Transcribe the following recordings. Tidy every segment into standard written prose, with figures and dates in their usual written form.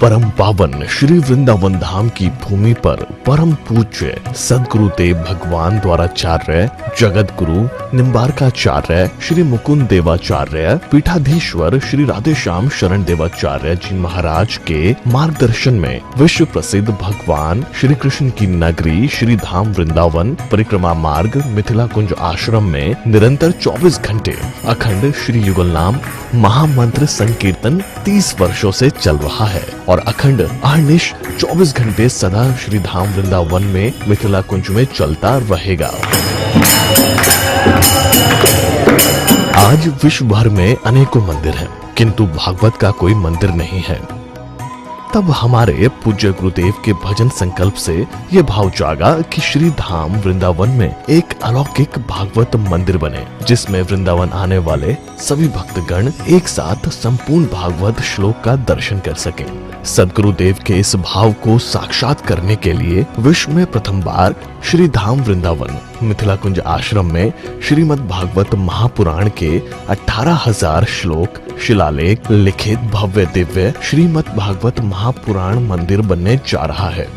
परम पावन श्री वृंदावन धाम की भूमि पर परम पूज्य सदगुरुदेव भगवान द्वाराचार्य जगत गुरु निम्बारकाचार्य श्री मुकुंद देवाचार्य पीठाधीश्वर श्री राधेश्याम शरण देवाचार्य जी महाराज के मार्गदर्शन में विश्व प्रसिद्ध भगवान श्री कृष्ण की नगरी श्री धाम वृंदावन परिक्रमा मार्ग मिथिला कुंज आश्रम में निरंतर 24 घंटे अखंड श्री युगल नाम महामंत्र संकीर्तन 30 वर्षों से चल रहा है और अखंड अहर्निश 24 घंटे सदा श्री धाम वृंदावन में मिथिला कुंज में चलता रहेगा। आज विश्व भर में अनेकों मंदिर हैं, किंतु भागवत का कोई मंदिर नहीं है। तब हमारे पूज्य गुरुदेव के भजन संकल्प से ये भाव जागा कि श्री धाम वृंदावन में एक अलौकिक भागवत मंदिर बने, जिसमें वृंदावन आने वाले सभी भक्तगण एक साथ संपूर्ण भागवत श्लोक का दर्शन कर सकें। सदगुरुदेव के इस भाव को साक्षात करने के लिए विश्व में प्रथम बार श्री धाम वृंदावन मिथिला कुंज आश्रम में श्रीमद् भागवत महापुराण के 18,000 श्लोक शिलालेख लिखित भव्य दिव्य श्रीमद् भागवत महापुराण मंदिर बनने जा रहा है।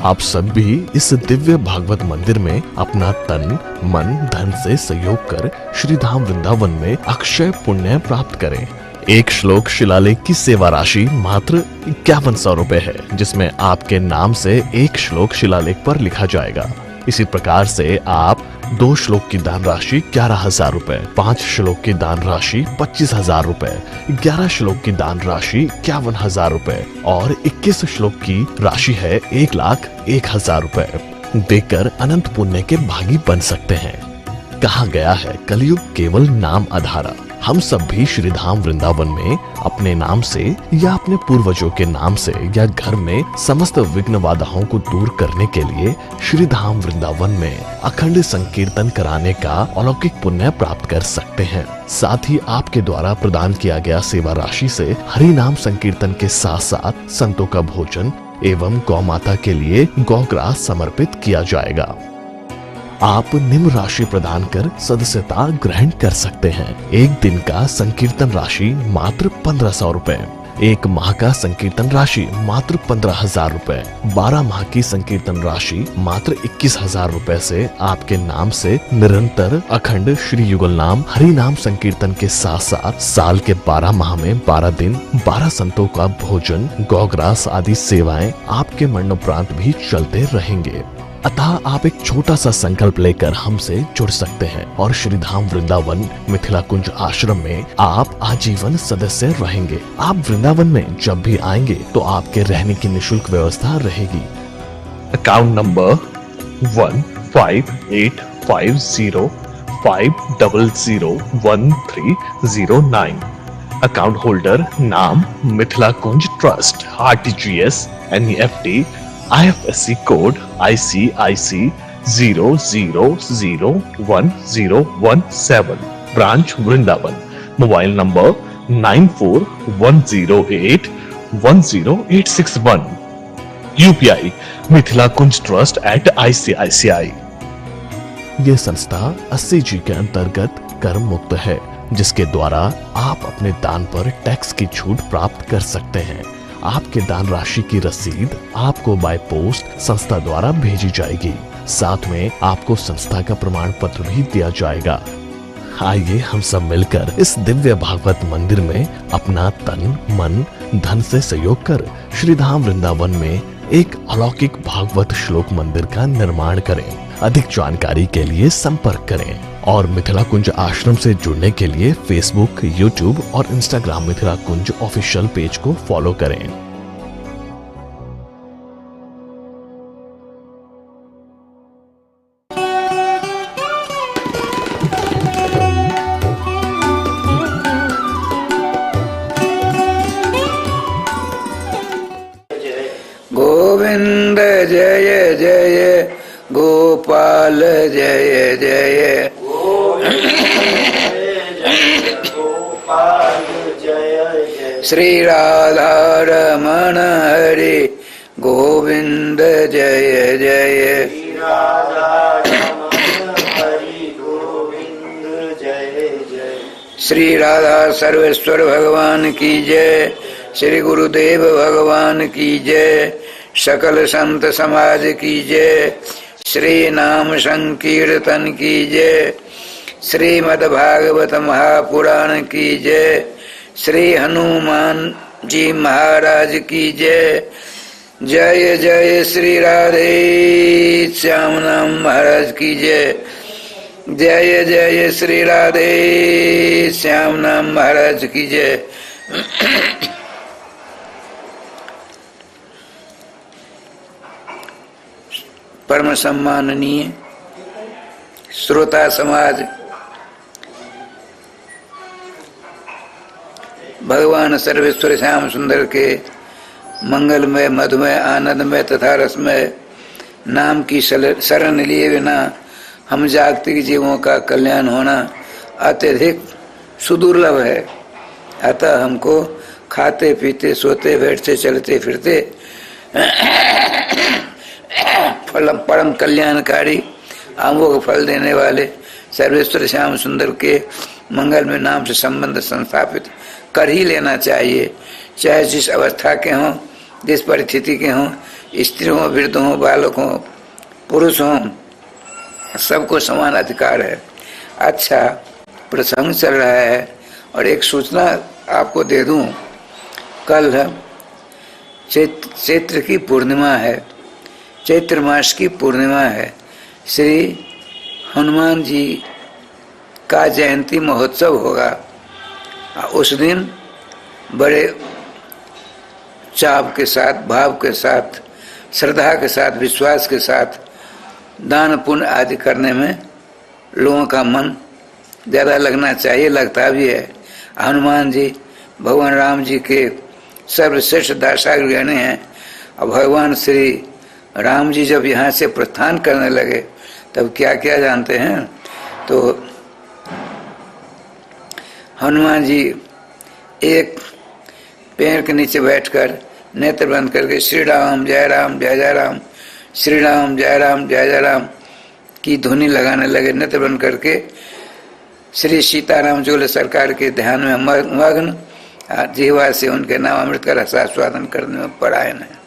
आप सब भी इस दिव्य भागवत मंदिर में अपना तन मन धन से सहयोग कर श्री धाम वृंदावन में अक्षय पुण्य प्राप्त करें। एक श्लोक शिलालेख की सेवा राशि मात्र 5100 रुपए है, जिसमें आपके नाम से एक श्लोक शिलालेख पर लिखा जाएगा। इसी प्रकार से आप 2 श्लोक की दान राशि 11,000 रुपए, 5 श्लोक की दान राशि 25,000 रुपए, 11 श्लोक की दान राशि 51,000 रुपए और 21 श्लोक की राशि है 1,01,000 रुपए देकर अनंत पुण्य के भागी बन सकते हैं। कहा गया है कलयुग केवल नाम आधारा। हम सब भी श्री धाम वृंदावन में अपने नाम से या अपने पूर्वजों के नाम से या घर में समस्त विघ्न बाधाओं को दूर करने के लिए श्री धाम वृंदावन में अखंड संकीर्तन कराने का अलौकिक पुण्य प्राप्त कर सकते हैं। साथ ही आपके द्वारा प्रदान किया गया सेवा राशि से हरि नाम संकीर्तन के साथ साथ संतों का भोजन एवं गौ माता के लिए गौग्रास समर्पित किया जाएगा। आप निम्न राशि प्रदान कर सदस्यता ग्रहण कर सकते हैं। एक दिन का संकीर्तन राशि मात्र 1500 रुपए, एक माह का संकीर्तन राशि मात्र 15,000 रुपए, 12 माह की संकीर्तन राशि मात्र 21,000 रुपए से आपके नाम से निरंतर अखंड श्री युगल नाम हरि नाम संकीर्तन के साथ साथ साल के 12 माह में 12 दिन 12 संतों का भोजन गौग्रास आदि सेवाएं आपके मरणोपरांत भी चलते रहेंगे। अतः आप एक छोटा सा संकल्प लेकर हमसे जुड़ सकते हैं और श्री धाम वृंदावन मिथिला कुंज आश्रम में आप आजीवन सदस्य रहेंगे। आप वृंदावन में जब भी आएंगे तो आपके रहने की निशुल्क व्यवस्था रहेगी। Account number 155850501309। अकाउंट होल्डर नाम Mithila Kunj trust, RTGS, NEFT, IFSC code ICIC 00011017, branch Vrindavan. Mobile number 9410810861। UPI Mithila Kunj trust @ICICI। ये संस्था 80G के अंतर्गत कर मुक्त है, जिसके द्वारा आप अपने दान पर टैक्स की छूट प्राप्त कर सकते हैं। आपके दान राशि की रसीद आपको बाय पोस्ट संस्था द्वारा भेजी जाएगी। साथ में आपको संस्था का प्रमाण पत्र भी दिया जाएगा। आइए हम सब मिलकर इस दिव्य भागवत मंदिर में अपना तन मन धन से सहयोग कर श्री धाम वृंदावन में एक अलौकिक भागवत श्लोक मंदिर का निर्माण करें। अधिक जानकारी के लिए संपर्क करें और मिथिला कुंज आश्रम से जुड़ने के लिए फेसबुक, यूट्यूब और इंस्टाग्राम मिथिला कुंज ऑफिशियल पेज को फॉलो करें। गोविंद जय जय गोपाल जय जय श्री राधा रमण हरि गोविंद जय जय श्री राधा सर्वेश्वर भगवान की जय। श्री गुरुदेव भगवान की जय, सकल संत समाज की जय, श्री नाम संकीर्तन की जय, श्रीमद् भागवत महापुराण की जय, श्री हनुमान जी महाराज की जय। जय जय श्री राधे श्याम नाम महाराज की जय। जय जय श्री राधे श्याम नाम महाराज की जय। परम सम्माननीय श्रोता समाज, भगवान सर्वेश्वर श्याम सुंदर के मंगलमय, मधुमय, आनंदमय तथा रसमय नाम की शरण लिए बिना हम जागतिक जीवों का कल्याण होना अत्यधिक सुदुर्लभ है। अतः हमको खाते पीते सोते बैठते चलते फिरते परम कल्याणकारी अमोघ फल देने वाले सर्वेश्वर श्याम सुंदर के मंगलमय नाम से संबंध संस्थापित कर ही लेना चाहिए। चाहे जिस अवस्था के हों, जिस परिस्थिति के हों, स्त्री हों, वृद्ध हों, बालक हों, पुरुष हों, सबको समान अधिकार है। अच्छा, प्रसंग चल रहा है और एक सूचना आपको दे दूं। कल चैत्र की पूर्णिमा है, चैत्र मास की पूर्णिमा है। श्री हनुमान जी का जयंती महोत्सव होगा। उस दिन बड़े चाव के साथ, भाव के साथ, श्रद्धा के साथ, विश्वास के साथ दान पुण्य आदि करने में लोगों का मन ज़्यादा लगना चाहिए, लगता भी है। हनुमान जी भगवान राम जी के सर्वश्रेष्ठ दासाग्रहणी हैं। और भगवान श्री राम जी जब यहाँ से प्रस्थान करने लगे तब क्या क्या जानते हैं? तो हनुमान जी एक पेड़ के नीचे बैठकर नेत्र बंद करके श्री राम जय राम जय जय राम, श्री राम जय राम जय जय राम की ध्वनि लगाने लगे। नेत्र बंद करके श्री सीताराम जोले सरकार के ध्यान में मग्न, जीवा से उनके नाम अमृत का रसास्वादन करने में परायण है।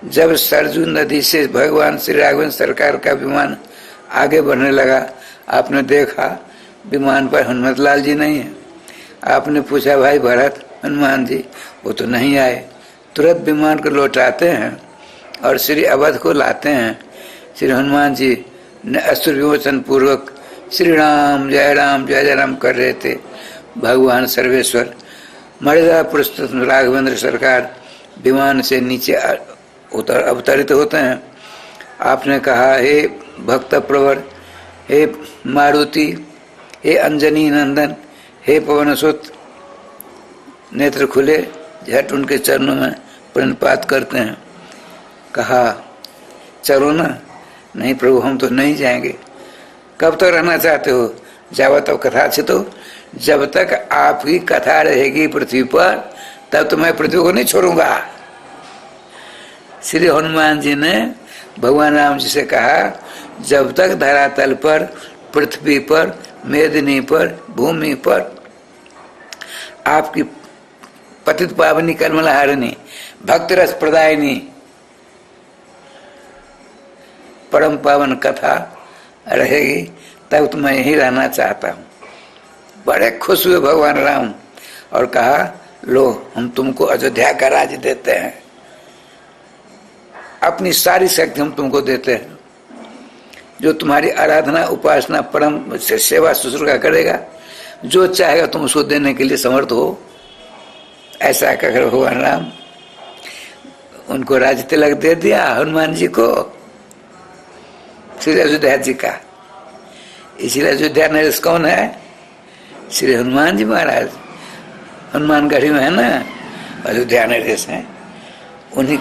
जब सरजू नदी से भगवान श्री राघवेंद्र सरकार का विमान आगे बढ़ने लगा, आपने देखा विमान पर हनुमत लाल जी नहीं है। आपने पूछा भाई भरत, हनुमान जी, वो तो नहीं आए। तुरंत विमान को लौटाते हैं और श्री अवध को लाते हैं। श्री हनुमान जी ने असुर विमोचन पूर्वक श्री राम जय राम कर रहे थे। भगवान सर्वेश्वर मर्यादा पुरुषोत्तम राघवेंद्र सरकार विमान से नीचे अवतरित होते हैं। आपने कहा, हे भक्त प्रवर, हे मारुति, हे अंजनी नंदन, हे पवनसुत। नेत्र खुले, झट उनके चरणों में प्रणपात करते हैं। कहा, चलो ना। नहीं प्रभु, हम तो नहीं जाएंगे। कब तक रहना चाहते हो? जावा तब कथा से, तो जब तक आपकी कथा रहेगी पृथ्वी पर तब तो मैं पृथ्वी को नहीं छोड़ूंगा। श्री हनुमान जी ने भगवान राम जी से कहा, जब तक धरातल पर, पृथ्वी पर, मेदिनी पर, भूमि पर आपकी पतित पावनी कमलहारिणी भक्त रस प्रदायिनी परम पावन कथा रहेगी, तब तो मैं यही रहना चाहता हूँ। बड़े खुश हुए भगवान राम और कहा, लो हम तुमको अयोध्या का राज्य देते हैं, अपनी सारी शक्ति हम तुमको देते हैं। जो तुम्हारी आराधना, उपासना, परम सेवा शुश्रूषा करेगा, जो चाहेगा तुम उसको देने के लिए समर्थ हो। ऐसा कहकर भगवान राम उनको राज्य तिलक दे दिया, हनुमान जी को, श्री अयोध्या जी का। इसलिए अयोध्या नरेश कौन है? श्री हनुमान जी महाराज। हनुमानगढ़ी में है ना, अयोध्या नरेश है, उन्हीं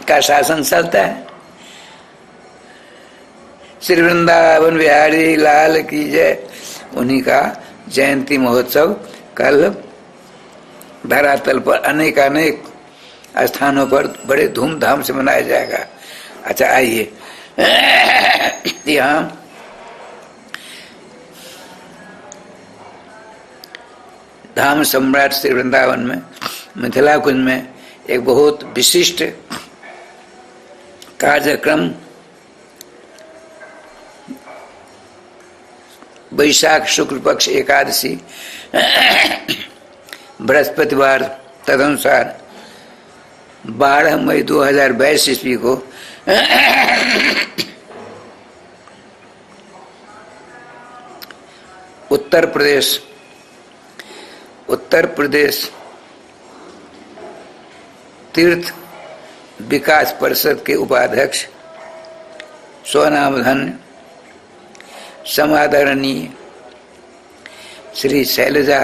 का शासन चलता है। श्री वृंदावन बिहारी लाल की जय। उन्हीं का जयंती महोत्सव कल धरातल पर अनेक स्थानों पर बड़े धूमधाम से मनाया जाएगा। अच्छा, आइए यहाँ धाम सम्राट श्री वृंदावन में मिथिला कुंज में एक बहुत विशिष्ट कार्यक्रम वैशाख शुक्ल पक्ष एकादशी बृहस्पतिवार तदनुसार 12 मई 2022 ईस्वी को उत्तर प्रदेश तीर्थ विकास परिषद के उपाध्यक्ष स्वनामधन्य समादरणीय श्री शैलजा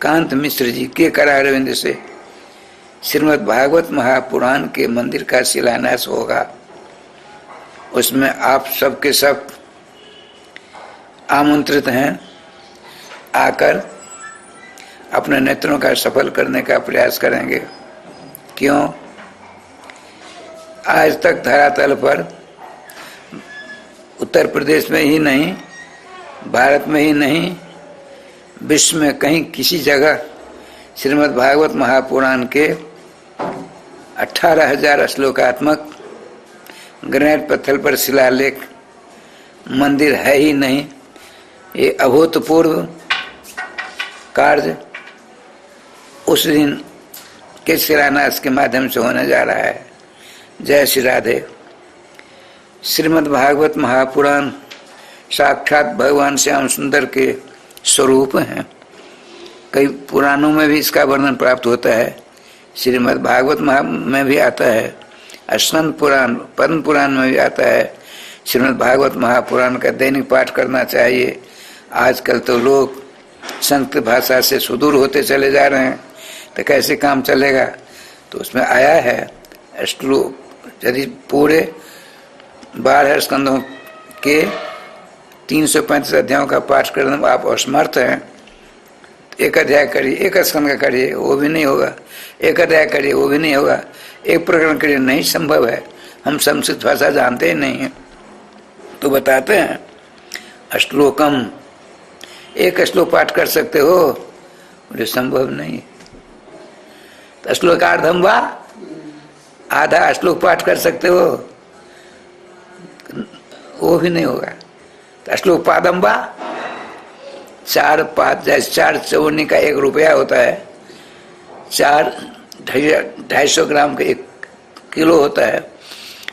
कांत मिश्र जी के करारविंद से श्रीमद् भागवत महापुराण के मंदिर का शिलान्यास होगा। उसमें आप सबके सब आमंत्रित हैं। आकर अपने नेत्रों का सफल करने का प्रयास करेंगे। क्यों? आज तक धरातल पर उत्तर प्रदेश में ही नहीं, भारत में ही नहीं, विश्व में कहीं किसी जगह श्रीमद् भागवत महापुराण के 18,000 श्लोकात्मक ग्रेनाइट पत्थर पर शिलालेख मंदिर है ही नहीं। ये अभूतपूर्व कार्य उस दिन के शिलान्यास के माध्यम से होने जा रहा है। जय श्री राधे। श्रीमद् भागवत महापुराण साक्षात भगवान श्याम सुंदर के स्वरूप हैं। कई पुराणों में भी इसका वर्णन प्राप्त होता है। श्रीमद् भागवत में भी आता है, स्कंद पुराण, पद्म पुराण में भी आता है। श्रीमद् भागवत महापुराण का दैनिक पाठ करना चाहिए। आजकल तो लोग संस्कृत भाषा से सुदूर होते चले जा रहे हैं, तो कैसे काम चलेगा? तो उसमें आया है श्लोक, यदि पूरे 12 स्कंदों के 335 अध्यायों का पाठ करने में आप असमर्थ हैं, एक अध्याय करिए, एक स्कंद का करिए, वो भी नहीं होगा। एक अध्याय करिए, वो भी नहीं होगा। एक प्रकरण करिए, नहीं संभव है। हम संस्कृत भाषा जानते ही नहीं हैं। तो बताते हैं श्लोकम, एक श्लोक पाठ कर सकते हो? मुझे संभव नहीं। तो श्लोकार्धम वा, आधा श्लोक पाठ कर सकते हो? वो भी नहीं होगा। तो श्लोक पादम वा, 4 पाद, जैसे 4 चवन्नी का 1 रुपया होता है, 250 ग्राम का 1 किलो होता है।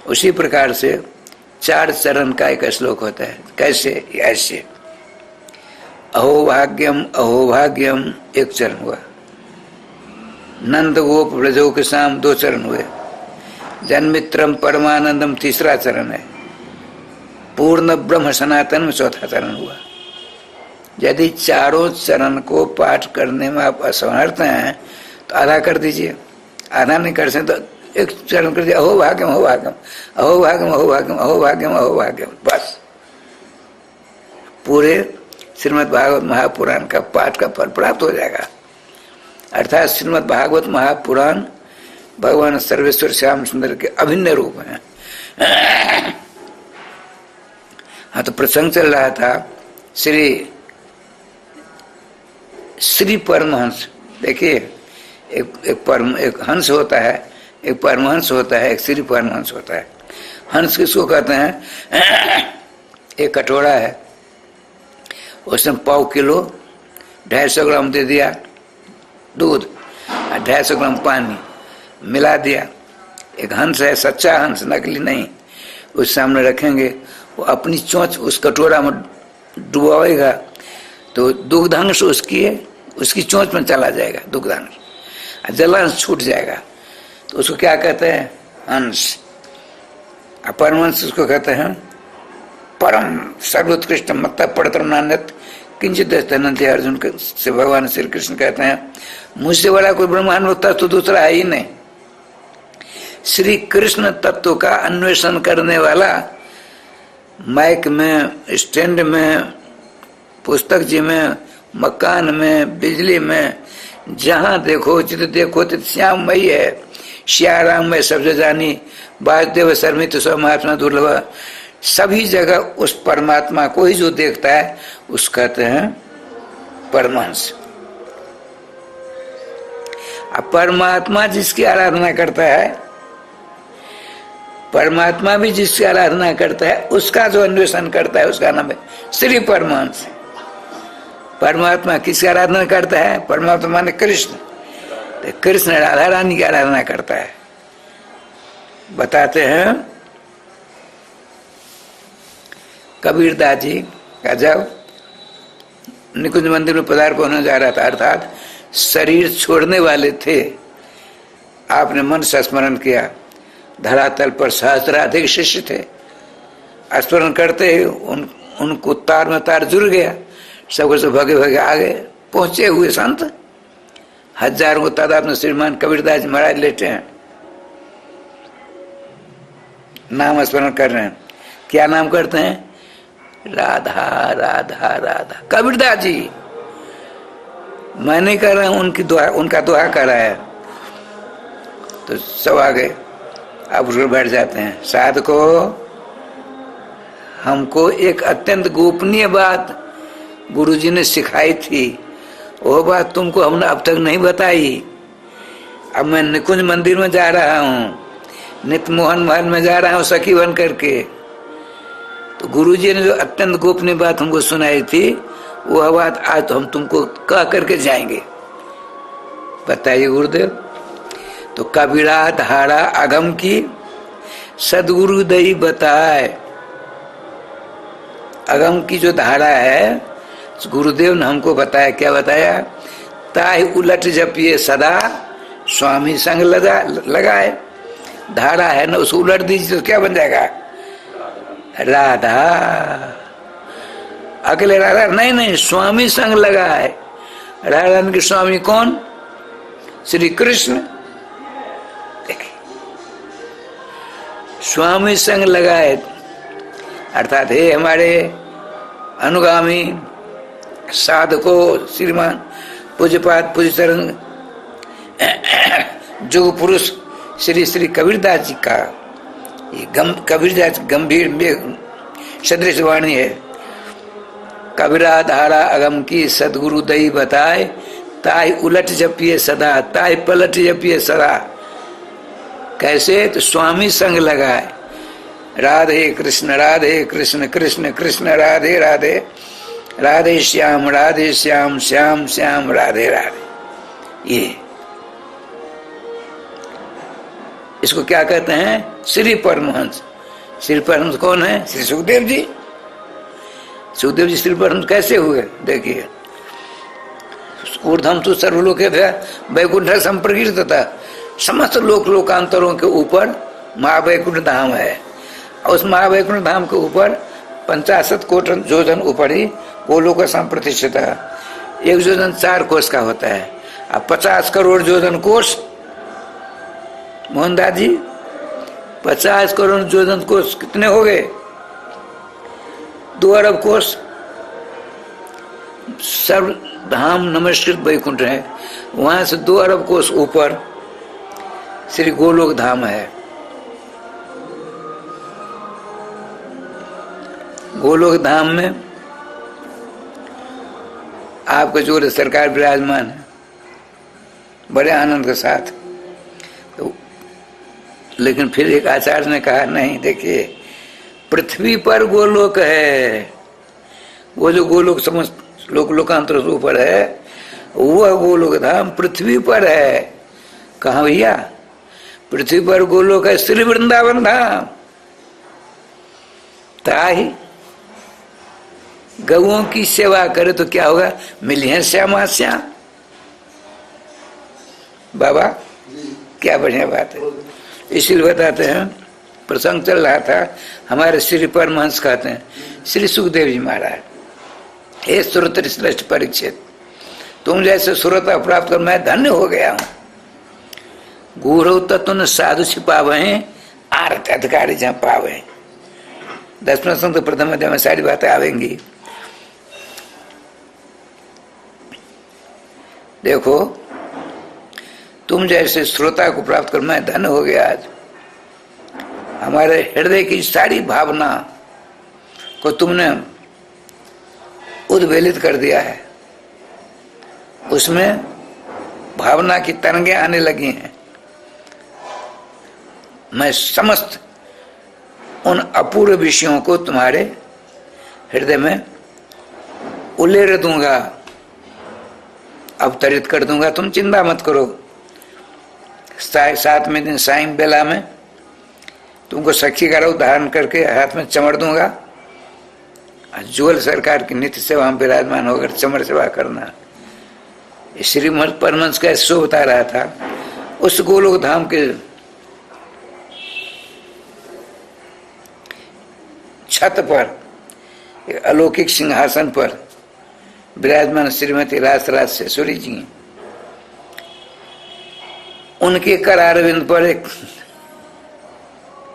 उसी प्रकार से 4 चरण का 1 श्लोक होता है। कैसे? ऐसे अहोभाग्यम अहोभाग्यम 1 चरण हुआ। नंद गोप व्रजो के शाम 2 चरण हुए। जन्मित्रम परमानंदम 3रा चरण है। पूर्ण ब्रह्म सनातन में 4था चरण हुआ। यदि चारों चरण को पाठ करने में आप असमर्थ हैं तो आधा कर दीजिए। आधा नहीं कर सकते तो 1 चरण कर दीजिए। अहोभाग्यम अहोभाग्यम अहोभाग्यम अहोभाग्यम अहोभाग्यम अहोभाग्यम, बस पूरे श्रीमद् भागवत महापुराण का पाठ का फल प्राप्त हो जाएगा। अर्थात श्रीमद् भागवत महापुराण भगवान सर्वेश्वर श्याम सुंदर के अभिन्न रूप हैं। हाँ, तो प्रसंग चल रहा था श्री परमहंस। देखिए, एक हंस होता है, एक परमहंस होता है, एक श्री परमहंस होता है। हंस किसको कहते हैं? एक कटोरा है, उसमें 1/4 किलो 250 ग्राम दे दिया दूध, 250 ग्राम पानी मिला दिया। एक हंस है, सच्चा हंस, नकली नहीं। उस सामने रखेंगे, वो अपनी चोंच उस कटोरा में डुबाएगा तो दुग्धांश उसकी चोंच में चला जाएगा। दुग्धांश, जलांश छूट जाएगा। तो उसको क्या कहते हैं? हंस। परमहंस उसको कहते हैं परम सर्वोत्कृष्ट मतलब पड़तर नान्यत किंचित धनंजय। अर्जुन से भगवान श्री कृष्ण कहते हैं मुझसे बड़ा कोई ब्रह्मांड होता तो दूसरा है ही नहीं। श्री कृष्ण तत्व का अन्वेषण करने वाला माइक में, स्टैंड में, पुस्तक जी में, मकान में, बिजली में, जहाँ देखो चित देखो तित श्याममयी है। श्याराम में शब्द जानी, वासुदेव सर्मित स्व महात्मा दुर्लभ। सभी जगह उस परमात्मा को ही जो देखता है उस कहते हैं परमहंस। अब परमात्मा जिसकी आराधना करता है, परमात्मा भी जिसकी आराधना करता है, उसका जो अन्वेषण करता है उसका नाम है श्री परमहंस। परमात्मा किसकी आराधना करता है? परमात्मा माने कृष्ण। तो कृष्ण राधा रानी की आराधना करता है। बताते हैं कबीरदास जी का जब निकुंज मंदिर में पदार्पण होने जा रहा था, अर्थात शरीर छोड़ने वाले थे, आपने मन से स्मरण किया। धरातल पर सहस्राधिक शिष्य थे, स्मरण करते ही उनको तार में तार जुड़ गया। सब से भगे भगे आगे पहुंचे हुए संत हजारों को तादाद में श्रीमान कबीरदास जी महाराज लेटे हैं, नाम स्मरण कर रहे हैं। क्या नाम करते हैं? राधा राधा राधा। कबीरदास जी, मैं नहीं कर रहा हूं, उनकी दुआ, उनका दुआ कर रहा है। तो सब आ गए, अब उसको बैठ जाते हैं। साधको, हमको एक अत्यंत गोपनीय बात गुरुजी ने सिखाई थी, वो बात तुमको हमने अब तक नहीं बताई। अब मैं निकुंज मंदिर में जा रहा हूँ, नित्य मोहन महल में जा रहा हूँ सखी बन करके। तो गुरुजी ने जो अत्यंत गोपनीय बात हमको सुनाई थी, वह बात आज तो हम तुमको कह करके जाएंगे। बताइए गुरुदेव। तो कबीरा धारा अगम की सदगुरु दई बताए। अगम की जो धारा है गुरुदेव ने हमको बताया। क्या बताया? ताहि उलट जपिए सदा स्वामी संग लगाए। धारा है ना, उसको उलट दीजिए तो क्या बन जाएगा? राधा। अकेले राधा नहीं, नहीं, स्वामी संग लगाए। राधा के स्वामी कौन? श्री कृष्ण। स्वामी संग लगाए अर्थात हे हमारे अनुगामी साधको श्रीमान पूज्यपाद पूज्य चरण जो पुरुष श्री श्री कबीरदास जी का ये कबीरदास गंभीर सदृश वाणी है। कबीरा धारा अगम की सदगुरु दई बताए, ताई उलट जपिए सदा, ताई पलट जपिए सदा। कैसे? तो स्वामी संग लगाए। राधे कृष्ण कृष्ण कृष्ण राधे राधे, राधे श्याम श्याम श्याम राधे राधे। ये इसको क्या कहते हैं? श्री परमहंस। श्री परमहंस कौन है? श्री सुखदेव जी। सुखदेव जी श्री परमहंस कैसे हुए? देखिए, ऊर्ध्वम तो सर्वलोक वैकुंठ संप्रकृत था। समस्त लोकांतरों के ऊपर महावैकुंठ धाम है। उस महावैकुंठ धाम के ऊपर 50 कोट योजन ऊपर ही गोलोक संप्रतिष्ठित है। एक योजन 4 कोष का होता है। अब 50 करोड़ योजन कोष मोहनदास जी, 50 करोड़ योजन कोष कितने हो गए? 2 अरब कोष। सर्व धाम नमस्कृत वैकुंठ है, वहां से 2 अरब कोष ऊपर श्री गोलोक धाम है। गोलोक धाम में आपका जो सरकार विराजमान है बड़े आनंद के साथ। तो लेकिन फिर एक आचार्य ने कहा नहीं, देखिए पृथ्वी पर गोलोक है, वो जो गोलोक समस्त लोकांतर से ऊपर है वह गोलोक धाम पृथ्वी पर है। कहाँ भैया? पृथ्वी पर गोलोक है श्री वृंदावन धाम। ताही गौओं की सेवा करे तो क्या होगा? मिलिए श्यामा श्याम। बाबा क्या बढ़िया बात है। इसीलिए बताते हैं, प्रसंग चल रहा था, हमारे श्री परमहंस कहते हैं श्री सुखदेव जी महाराज, हे श्रोत्र श्रेष्ठ परीक्षित, तुम जैसे श्रोता प्राप्त कर मैं धन्य हो गया हूं। गुरु तत्व साधु छिपावे, आरत अधिकारी जहां पावे। 10वें संत प्रथम अध्याय में सारी बातें आवेंगी। देखो, तुम जैसे श्रोता को प्राप्त कर मैं धन्य हो गया। आज हमारे हृदय की सारी भावना को तुमने उद्वेलित कर दिया है। उसमें भाव भावना की तरंगे आने लगी हैं। मैं समस्त उन अपूर्व विषयों को तुम्हारे हृदय में उलेर दूंगा, अवतरित कर दूंगा, तुम चिंता मत करो। 7वें दिन सायं बेला में तुमको सखी का रूप धारण करके हाथ में चमड़ दूंगा। जुगल सरकार की नित्य सेवा में विराजमान होकर चमड़ सेवा करना। श्रीमद परमहंस का शो बता रहा था। उस गोलोक धाम के छत पर एक अलौकिक सिंहासन पर विराजमान श्रीमती रासराज सेश्वरी जी, उनके करारविंद पर एक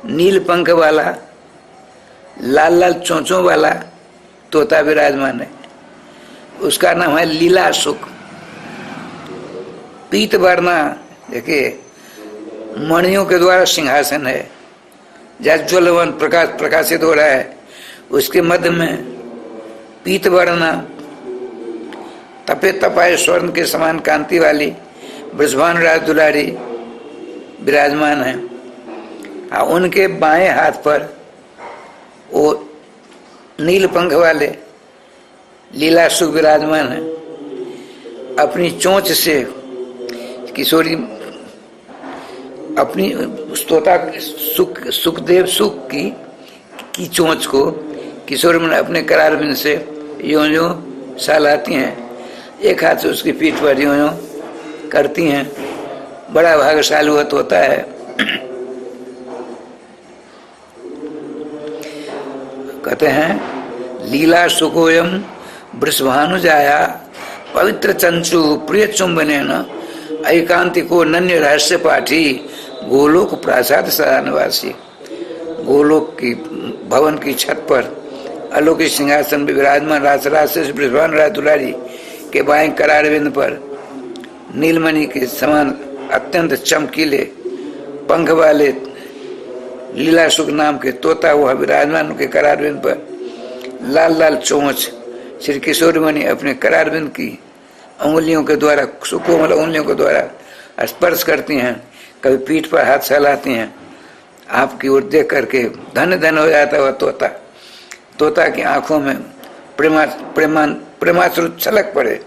नील पंख वाला लाल लाल चोंचों वाला तोता विराजमान है। उसका नाम है लीला सुख। पीत वर्णा, देखिए मणियों के द्वारा सिंहासन है, ज्वलवन प्रकाशित हो रहा है। उसके मध्य में पीत वर्णा तपे तपाए स्वर्ण के समान कांति वाली ब्रजभान राज दुलारी विराजमान है। उनके बाएं हाथ पर वो नील पंख वाले लीला सुख विराजमान है। अपनी चोंच से किशोरी अपनी तोता सुखदेव सुख की चोंच को किशोरी मन अपने करारविंद से यूं यूं सहलाती हैं। एक हाथ से उसकी पीठ पर यूं यूं करती हैं। बड़ा भाग्यशाली हुआ तोता है। कहते हैं लीला सुखोयम वृषभानु जाया पवित्र चंचु प्रिय चुंबनेन एकांतिको नन्य रहस्य पाठी गोलोक प्रासाद सदानिवासी। गोलोक की भवन की छत पर अलौकिक सिंहासन में विराजमान रासराज से वृषभान राज दुलारी के बाएं करारविंद पर नीलमणि के समान अत्यंत चमकीले पंख वाले लीला सुख नाम के तोता हुआ विराजमान के करारविंद पर लाल लाल चोंच श्री किशोरी मणि अपने करारविंद की उंगलियों के द्वारा, सुकोमल उंगलियों के द्वारा स्पर्श करती हैं। कभी पीठ पर हाथ सहलाती हैं। आपकी ओर देख करके धन्य धन्य हो जाता हुआ तोता। तोता की आंखों में प्रेमाश्रु छलक पड़े।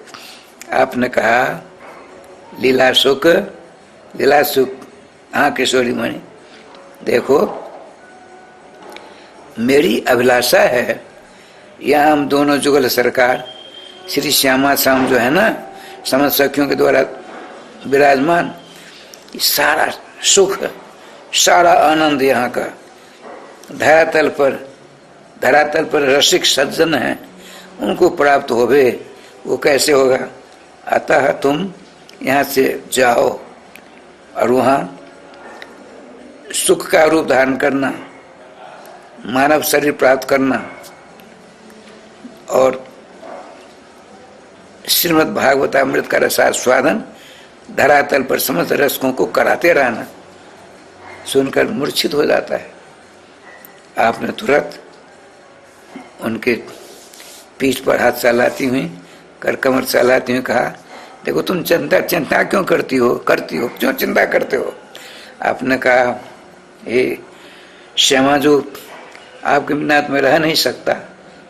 आपने कहा लीला सुख हाँ किशोरी मणि, देखो मेरी अभिलाषा है यहाँ हम दोनों जुगल सरकार श्री श्यामा श्याम जो है ना, समस्त सखियों के द्वारा विराजमान, सारा सुख सारा आनंद यहाँ का धरातल पर रसिक सज्जन है उनको प्राप्त होवे। वो कैसे होगा? अतः तुम यहाँ से जाओ और वहाँ सुख का रूप धारण करना, मानव शरीर प्राप्त करना और श्रीमद् भागवतामृत का रसास्वादन धरातल पर समस्त रसकों को कराते रहना। सुनकर मूर्छित हो जाता है। आपने तुरंत उनके पीठ पर हाथ चलाती हुई, कर कमर चलाती हुई कहा, देखो तुम चिंता क्यों करती हो क्यों चिंता करते हो? आपने कहा, हे श्यामा जो आपके बिना मैं रह नहीं सकता,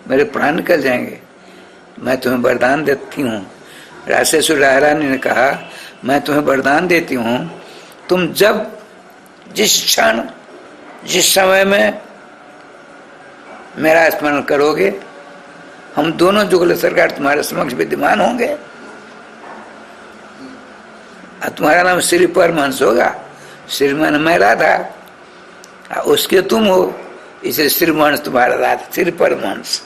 मेरे प्राण निकल जाएंगे, मैं तुम्हें वरदान देती हूँ। रासेश्वर रानी ने कहा, मैं तुम्हें वरदान देती हूँ, तुम जब जिस क्षण जिस समय में मेरा स्मरण करोगे, हम दोनों जुगल सरकार तुम्हारे समक्ष विद्यमान होंगे। तुम्हारा नाम श्री परमहंस होगा। श्रीमान मैं राधा, उसके तुम हो, इसे श्रीमहंस तुम्हारा राधा। श्री परमहंस,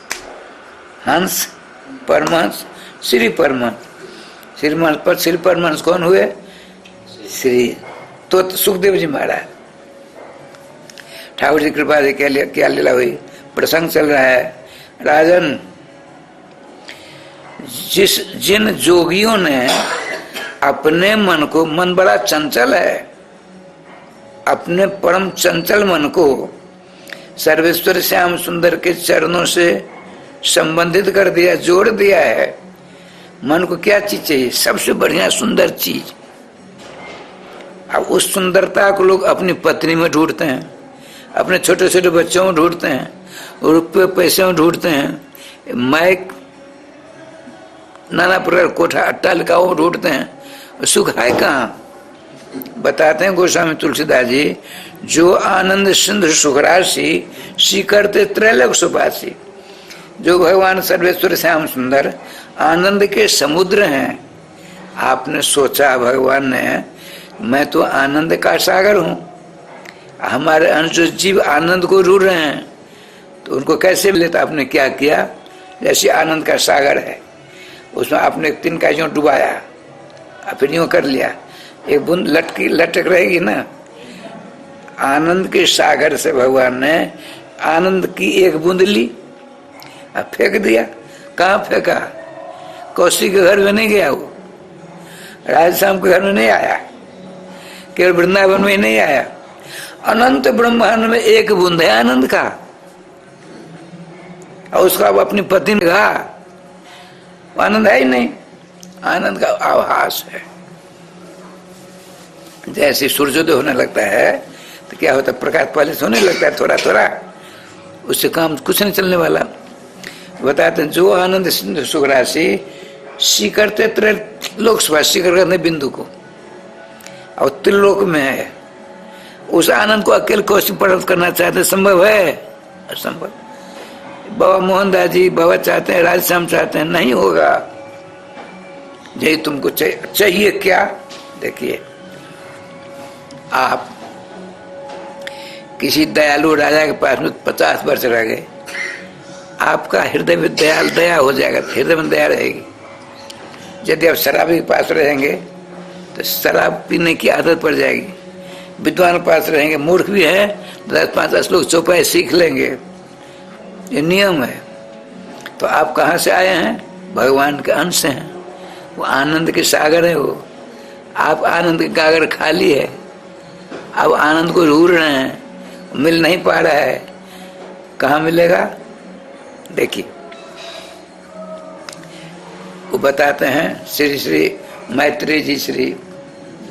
हंस परमहंस श्री परमहंस। श्रीमहंस पर श्री परमहंस कौन हुए? श्री तो सुखदेव जी महाराज। ठाकुर जी कृपा से क्या लीला हुई, प्रसंग चल रहा है। राजन, जिन जोगियों ने अपने मन को, मन बड़ा चंचल है, अपने परम चंचल मन को सर्वेश्वर श्याम सुंदर के चरणों से संबंधित कर दिया, जोड़ दिया है। मन को क्या चीज चाहिए? सबसे बढ़िया सुंदर चीज, अब उस सुंदरता को लोग अपनी पत्नी में ढूंढते हैं, अपने छोटे छोटे बच्चों में ढूंढते हैं, रुपये पैसे में ढूंढते हैं, माइक नाना प्रकार कोठा अट्टालिकाओं में ढूंढते हैं। सुख है कहाँ? बताते हैं गोस्वामी तुलसीदास जी, जो आनंद सिंधु सुखराशि शिखरते त्रैलोक सुपासी। जो भगवान सर्वेश्वर श्याम सुंदर आनंद के समुद्र हैं। आपने सोचा भगवान ने, मैं तो आनंद का सागर हूं, हमारे अंश जीव आनंद को ढूंढ रहे हैं, तो उनको कैसे मिले? आपने क्या किया? जैसे आनंद का सागर है, उसमें आपने एक तिनका यूं डुबाया, फिर यूं कर लिया, एक बूंद लटक रहेगी ना। आनंद के सागर से भगवान ने आनंद की एक बूंद ली, अब फेंक दिया। कहाँ फेंका? कौशिक के घर में नहीं गया, वो राजश्याम के घर में नहीं आया, केवल वृंदावन में नहीं आया, अनंत ब्रह्मांड में एक बूंद है आनंद का। और उसको अब अपनी पत्नी ने कहा, आनंद है ही नहीं, आनंद का आभास है। जैसे सूर्योदय होने लगता है तो क्या होता है? प्रकाश पहले होने लगता है थोड़ा थोड़ा, उससे काम कुछ नहीं चलने वाला। बताते हैं जो आनंद सिंधु सुख राशि शिखरते त्रिलोक सुपासी, शिखर करते बिंदु को, और त्रिलोक में है, उस आनंद को अकेले कौशिक प्राप्त करना चाहते, संभव है? असंभव। बाबा मोहनदास जी, बाबा चाहते हैं, राजश्याम चाहते हैं, नहीं होगा। यही तुमको चाहिए क्या? देखिए, आप किसी दयालु राजा के पास में 50 वर्ष रह गए, आपका हृदय में दया हो जाएगा, हृदय में दया रहेगी। यदि आप शराबी के पास रहेंगे तो शराब पीने की आदत पड़ जाएगी। विद्वान के पास रहेंगे, मूर्ख भी है, 10-5 श्लोक चौपाई सीख लेंगे, ये नियम है। तो आप कहाँ से आए हैं? भगवान के अंश हैं, वो आनंद के सागर है वो। आप आनंद के गागर खाली है, अब आनंद को ढूंढ रहे हैं, मिल नहीं पा रहा है। कहाँ मिलेगा? देखिए, वो बताते हैं श्री श्री मैत्रेय जी श्री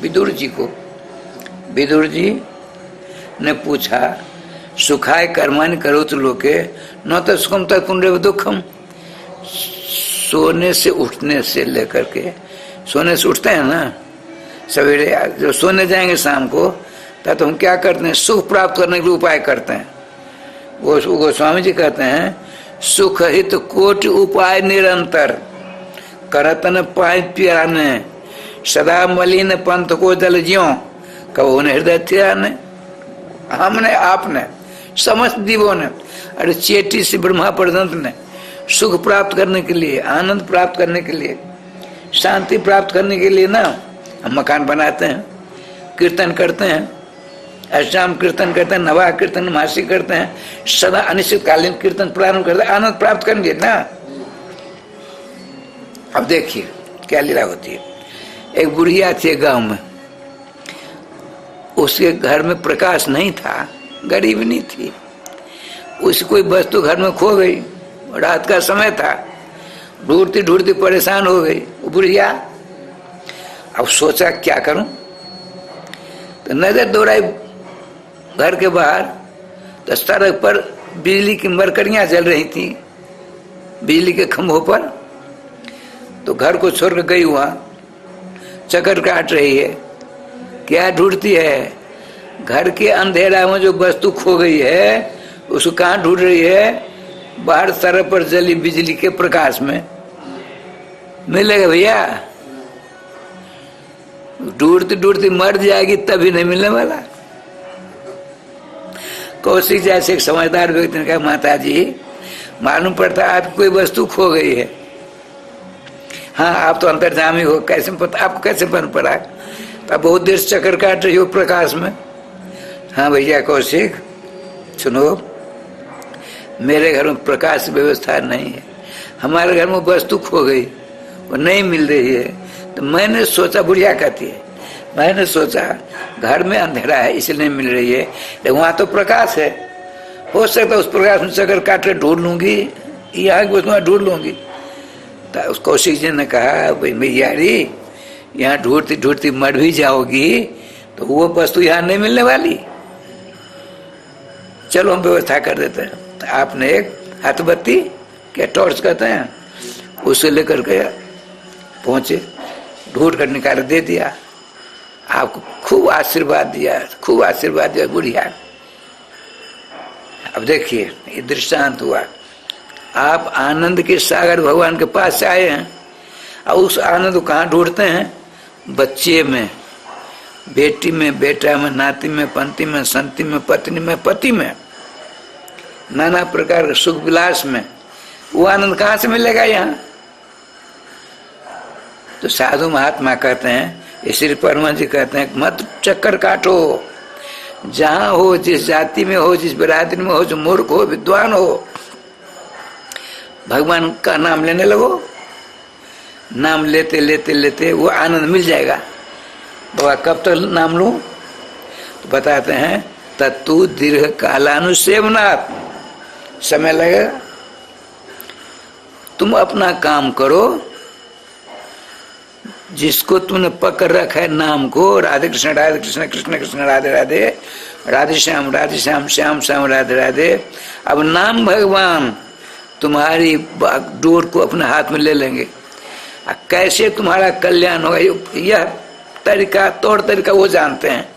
विदुर जी को। विदुर जी ने पूछा, सुखाय कर्मानि करोतु लोके न तो सुखम तत्पुण्य दुखम। सोने से उठने से लेकर के, सोने से उठते हैं ना सवेरे, जब सोने जाएंगे शाम को, तब तो हम क्या करते हैं? सुख प्राप्त करने के लिए उपाय करते हैं। वो गोस्वामी जी कहते हैं, सुख हित कोटि उपाय निरंतर करतन पाए पियाने, सदा मलिन पंथ को जल ज्यों कबो ने हृदय त्याने। हमने, आपने, समस्त जीवों ने, अरे चेटी से ब्रह्मा पर्यंत ने सुख प्राप्त करने के लिए, आनंद प्राप्त करने के लिए, शांति प्राप्त करने के लिए ना हम मकान बनाते हैं, कीर्तन करते हैं, अष्टाम कीर्तन करते हैं, नवा कीर्तन मासिक करते हैं, सदा अनिश्चितकालीन कीर्तन प्रारंभ करते हैं, आनंद प्राप्त करेंगे ना। अब देखिए क्या लीला होती है। एक बुढ़िया थी गांव में, उसके घर में प्रकाश नहीं था, गरीबनी थी, उसे कोई वस्तु घर में खो गई, रात का समय था, ढूंढती ढूंढती परेशान हो गई वो बुढ़िया। अब सोचा क्या करूं, तो नजर दौड़ाई घर के बाहर, तो सड़क पर बिजली की मरकरियां जल रही थी, बिजली के खंभों पर। तो घर को छोड़कर गई, वहां चक्कर काट रही है, क्या ढूंढती है? घर के अंधेरा में जो वस्तु खो गई है उसको कहाँ ढूंढ रही है? बाहर सड़क पर जली बिजली के प्रकाश में। मिलेगा भैया? ढूंढती ढूंढती मर जाएगी, तभी नहीं मिलने वाला। कौशिक जैसे एक समझदार व्यक्ति ने कहा, माता जी मालूम पड़ता है आपकी कोई वस्तु खो गई है। हाँ, आप तो अंतर्जामी हो, कैसे पता? आपको कैसे बन पड़ा? तो बहुत देर चक्कर काट रही हो प्रकाश में। हाँ भैया कौशिक सुनो, मेरे घर में प्रकाश व्यवस्था नहीं है, हमारे घर में वस्तु खो गई, वो नहीं मिल रही है। तो मैंने सोचा, बुढ़िया कहती है, मैंने सोचा घर में अंधेरा है इसलिए नहीं मिल रही है, लेकिन वहाँ तो प्रकाश है, हो सकता है उस प्रकाश में चक्कर काट कर ढूंढ लूंगी, यहाँ उसमें ढूंढ लूंगी। तो उस कौशिक जी ने कहा, भाई मैयारी यहाँ ढूंढती ढूंढती मर भी जाओगी, तो वो वस्तु यहाँ नहीं मिलने वाली। चलो हम व्यवस्था कर देते हैं। तो आपने एक हाथबत्ती क्या टॉर्च कहते हैं, उसे लेकर के पहुंचे, ढूंढ कर निकाल दे दिया। आपको खूब आशीर्वाद दिया, खूब आशीर्वाद दिया बुढ़िया। अब देखिए ये दृष्टांत हुआ, आप आनंद के सागर भगवान के पास आए हैं और उस आनंद को कहाँ ढूंढते हैं? बच्चे में, बेटी में, बेटा में, नाती में, पंथी में, संति में, पत्नी में, पति में, नाना प्रकार के सुख विलास में। वो आनंद कहाँ से मिलेगा यहाँ? तो साधु महात्मा कहते हैं, श्री परमा जी कहते हैं, मत चक्कर काटो, जहां हो, जिस जाति में हो, जिस बिरादरी में हो, जो मूर्ख हो, विद्वान हो, भगवान का नाम लेने लगो। नाम लेते लेते लेते वो आनंद मिल जाएगा। बाबा कब तक नाम लूं? तो बताते हैं, तत्तु दीर्घ कालानुसेवनात्, समय लगेगा। तुम अपना काम करो, जिसको तुमने पकड़ रखा है नाम को, राधे कृष्ण कृष्ण कृष्ण राधे राधे, राधे श्याम श्याम श्याम राधे राधे। अब नाम भगवान तुम्हारी डोर को अपने हाथ में ले लेंगे। कैसे तुम्हारा कल्याण होगा, यह तरीका, तौर तरीका वो जानते हैं।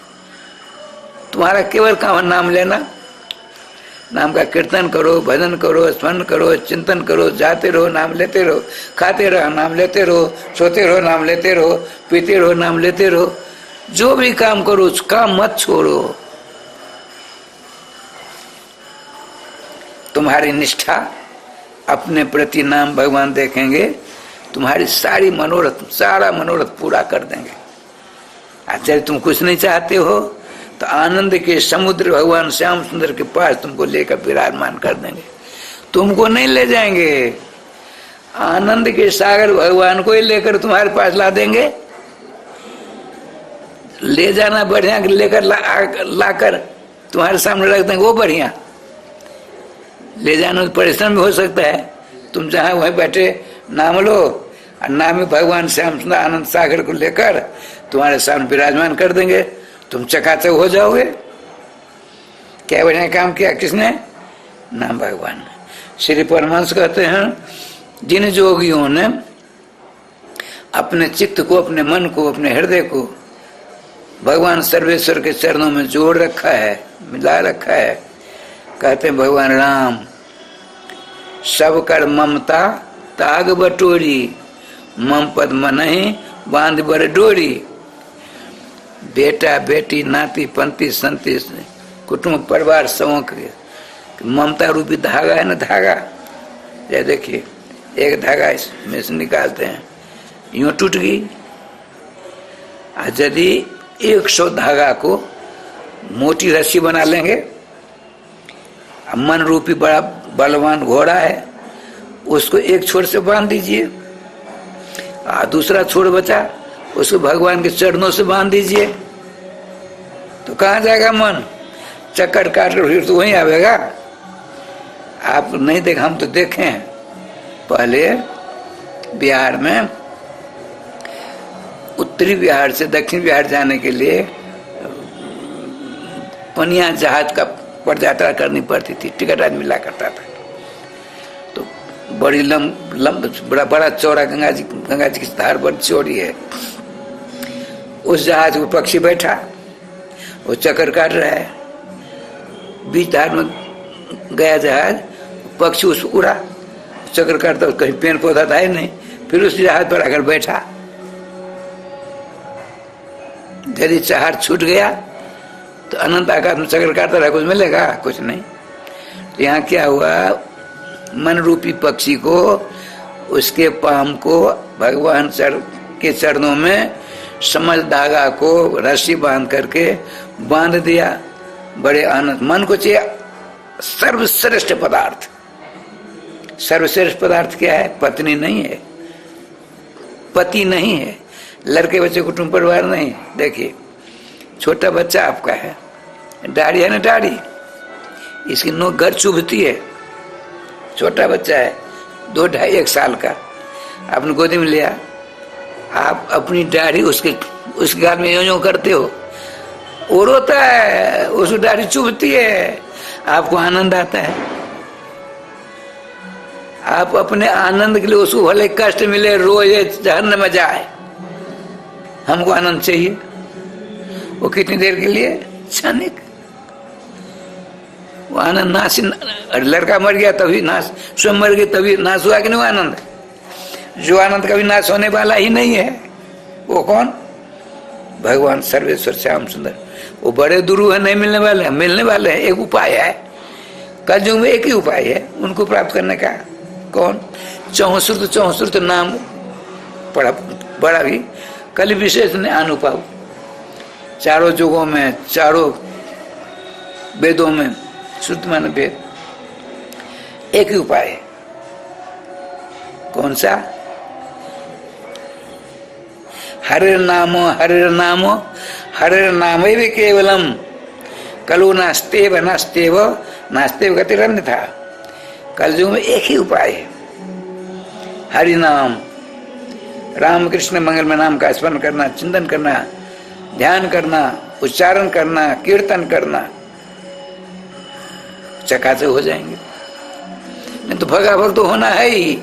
तुम्हारा केवल काम है नाम लेना। नाम का कीर्तन करो, भजन करो, स्मरण करो, चिंतन करो, जाते रहो, नाम लेते रहो, खाते रहो, नाम लेते रहो, सोते रहो, नाम लेते रहो, पीते रहो, नाम लेते रहो। जो भी काम करो उस काम मत छोड़ो। तुम्हारी निष्ठा, अपने प्रति नाम भगवान देखेंगे, तुम्हारी सारी मनोरथ, सारा मनोरथ पूरा कर देंगे। आचार्य तुम कुछ नहीं चाहते हो तो आनंद के समुद्र भगवान श्याम सुंदर के पास तुमको लेकर विराजमान कर देंगे। तुमको नहीं ले जाएंगे, आनंद के सागर भगवान को ही लेकर तुम्हारे पास ला देंगे। ले जाना बढ़िया, लेकर लाकर तुम्हारे सामने रख देंगे वो बढ़िया। ले जाना तो परिश्रम भी हो सकता है। तुम जहाँ वहीं बैठे नाम लो और नाम ही भगवान श्याम सुंदर आनंद सागर को लेकर तुम्हारे सामने विराजमान कर देंगे। तुम चकाचक हो जाओगे। क्या बढ़िया काम किया किसने? नाम भगवान। श्री परमहंस कहते हैं, जिन योगियों ने अपने चित्त को, अपने मन को, अपने हृदय को भगवान सर्वेश्वर के चरणों में जोड़ रखा है, मिला रखा है, कहते हैं भगवान राम सब कर ममता ताग बटोरी, मम पद मनहि बांध बर डोरी। बेटा बेटी नाती पंथी संती कुटुंब परिवार सबों के ममता रूपी धागा है ना, धागा ये देखिए, एक धागा इसमें से निकालते हैं, यूं टूट गई। यदि 100 धागा को मोटी रस्सी बना लेंगे, मन रूपी बड़ा बलवान घोड़ा है, उसको एक छोर से बांध दीजिए, दूसरा छोर बचा उसको भगवान के चरणों से बांध दीजिए, तो कहाँ जाएगा मन? चक्कर काट कर फिर तो वहीं आवेगा। आप नहीं देख, हम तो देखे हैं पहले बिहार में, उत्तरी बिहार से दक्षिण बिहार जाने के लिए पनिया जहाज का पर यात्रा करनी पड़ती थी, टिकट आज मिला करता था। तो बड़ी बड़ा चौड़ा गंगा जी की धार बड़ी चौड़ी है। उस जहाज को पक्षी बैठा, वो चक्कर काट रहा है, बीच धार में गया जहाज, पक्षी उस उड़ा, चक्कर काटता, कहीं पेड़ पौधा था ही नहीं, फिर उस जहाज पर आकर बैठा। यदि जहाज छूट गया तो अनंत आकाश में चक्कर काटता रहा, कुछ मिलेगा? कुछ नहीं। तो यहाँ क्या हुआ, मन रूपी पक्षी को, उसके पाम को भगवान के चरणों में समझ धागा को रस्सी बांध करके बांध दिया। बड़े आनंद। मन को चाहिए सर्वश्रेष्ठ पदार्थ। सर्वश्रेष्ठ पदार्थ क्या है? पत्नी नहीं है, पति नहीं है, लड़के बच्चे कुटुंब परिवार नहीं। देखिए छोटा बच्चा आपका है, दाढ़ी है ना, दाढ़ी इसकी नोक घर चुभती है। छोटा बच्चा है 2, 2.5, 1 साल का, आपने गोदी में लिया, आप अपनी दाढ़ी उसके गाल में यूं यूं करते हो, वो रोता है, उसकी दाढ़ी चुभती है, आपको आनंद आता है। आप अपने आनंद के लिए उसको भले कष्ट मिले, रोए, जहन्नम में जाए, हमको आनंद चाहिए। वो कितनी देर के लिए? क्षणिक। वो आनंद नाश, लड़का मर गया तभी नाश, स्वयं मर गई तभी नाश हुआ कि नहीं? आनंद, जो आनंद कभी नाश होने वाला ही नहीं है, वो कौन? भगवान सर्वेश्वर श्याम सुंदर। वो बड़े दुरु है, नहीं मिलने वाले हैं, मिलने वाले हैं। एक उपाय है, कलयुग में एक ही उपाय है उनको प्राप्त करने का। कौन? 64 नाम पढ़ा, बड़ा भी कल विशेष ने अनुपाव, चारों युगों में, चारों वेदों में, श्रुति मान वेद, एक ही उपाय है। कौन सा? हरे नामो हरे नाम भी केवलम कलु नास्तेव नास्तेव नास्तेव गतिरन्य था। कलयुग में एक ही उपाय है, हरि नाम, राम कृष्ण मंगलमय नाम का स्मरण करना, चिंतन करना, ध्यान करना, उच्चारण करना, कीर्तन करना, चकाचक हो जाएंगे। नहीं तो भगा भग तो होना है ही,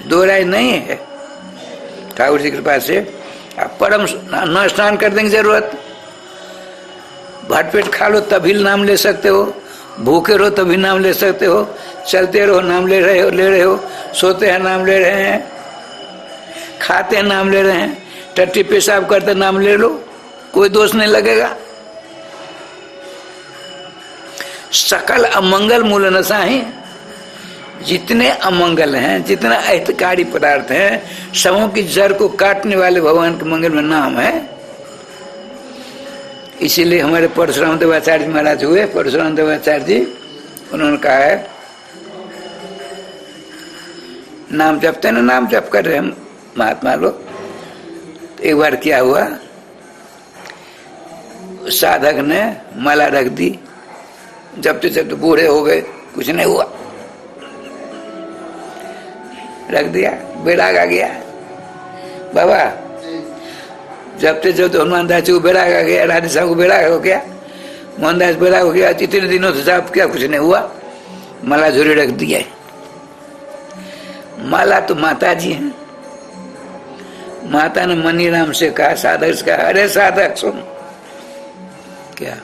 दो राय नहीं है। ठाकुर जी की कृपा से आप परम न स्नान कर देंगे, जरूरत भटपेट खा लो तभी नाम ले सकते हो, भूखे रहो तभी नाम ले सकते हो, चलते रहो नाम ले रहे हो, सोते हैं नाम ले रहे हैं, खाते हैं नाम ले रहे हैं, टट्टी पेशाब करते नाम ले लो, कोई दोष नहीं लगेगा। सकल अमंगल मूल नसाही, जितने अमंगल हैं, जितना अहितकारी पदार्थ हैं, सबों की जड़ को काटने वाले भगवान के मंगल में नाम है। इसीलिए हमारे परशुराम देवाचार्य जी महाराज हुए, परशुराम देवाचार्य जी, उन्होंने कहा है नाम जपते ना, नाम जप कर रहे हैं महात्मा लोग। एक बार क्या हुआ, साधक ने माला रख दी, जपते जपते बूढ़े हो गए, कुछ नहीं हुआ, रख दिया, बैराग आ गया। बाबा जपते जपते हनुमान दास जी को बैराग आ गया, राधे साहब को बैराग हो गया, मोहनदास बैराग हो गया, इतने दिनों से जाप किया, कुछ नहीं हुआ, माला झोरी रख दिया। माला तो माता जी हैं। माता ने मनीराम से कहा, साधक से कहा, अरे साधक सुन, क्या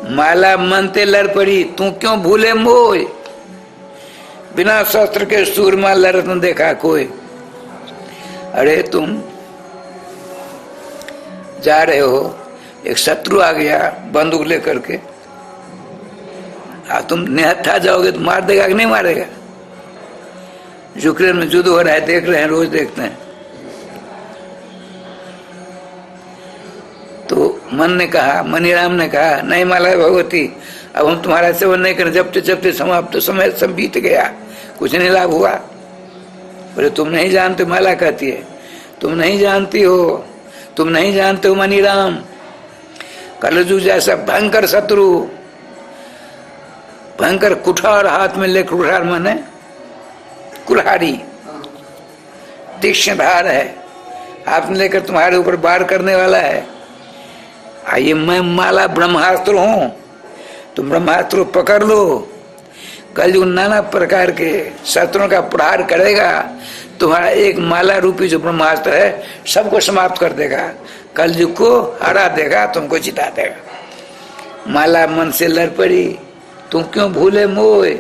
माला मन ते लड़ पड़ी, तू क्यों भूले मोय, बिना शस्त्र के सूरमा लड़त न देखा कोई। अरे तुम जा रहे हो, एक शत्रु आ गया बंदूक लेकर के, तुम निहत्था जाओगे तो मार देगा कि नहीं मारेगा? यूक्रेन में युद्ध हो रहा है, देख रहे हैं, रोज देखते हैं। तो मन ने कहा, मनीराम ने कहा, नहीं माला भगवती, अब हम तुम्हारा सेवन नहीं करें, जपते जपते समाप्त, समय सब बीत गया, कुछ नहीं लाभ हुआ। बोले तुम नहीं जानते, माला कहती है, तुम नहीं जानती हो, तुम नहीं जानते हो मनीराम, कलयुग जैसा भयंकर शत्रु, भयंकर कुठार हाथ में ले, कुठार माने कुल्हाड़ी, तीक्ष्ण धार है, हाथ में लेकर तुम्हारे ऊपर वार करने वाला है। आइए मैं माला ब्रह्मास्त्र हूं, तुम ब्रह्मास्त्र पकड़ लो, कलयुग नाना प्रकार के शत्रुओं का प्रहार करेगा, तुम्हारा एक माला रूपी जो ब्रह्मास्त्र है सबको समाप्त कर देगा, कलयुग को हरा देगा, तुमको जिता देगा। माला मन से लड़ पड़ी, तुम क्यों भूले मोय,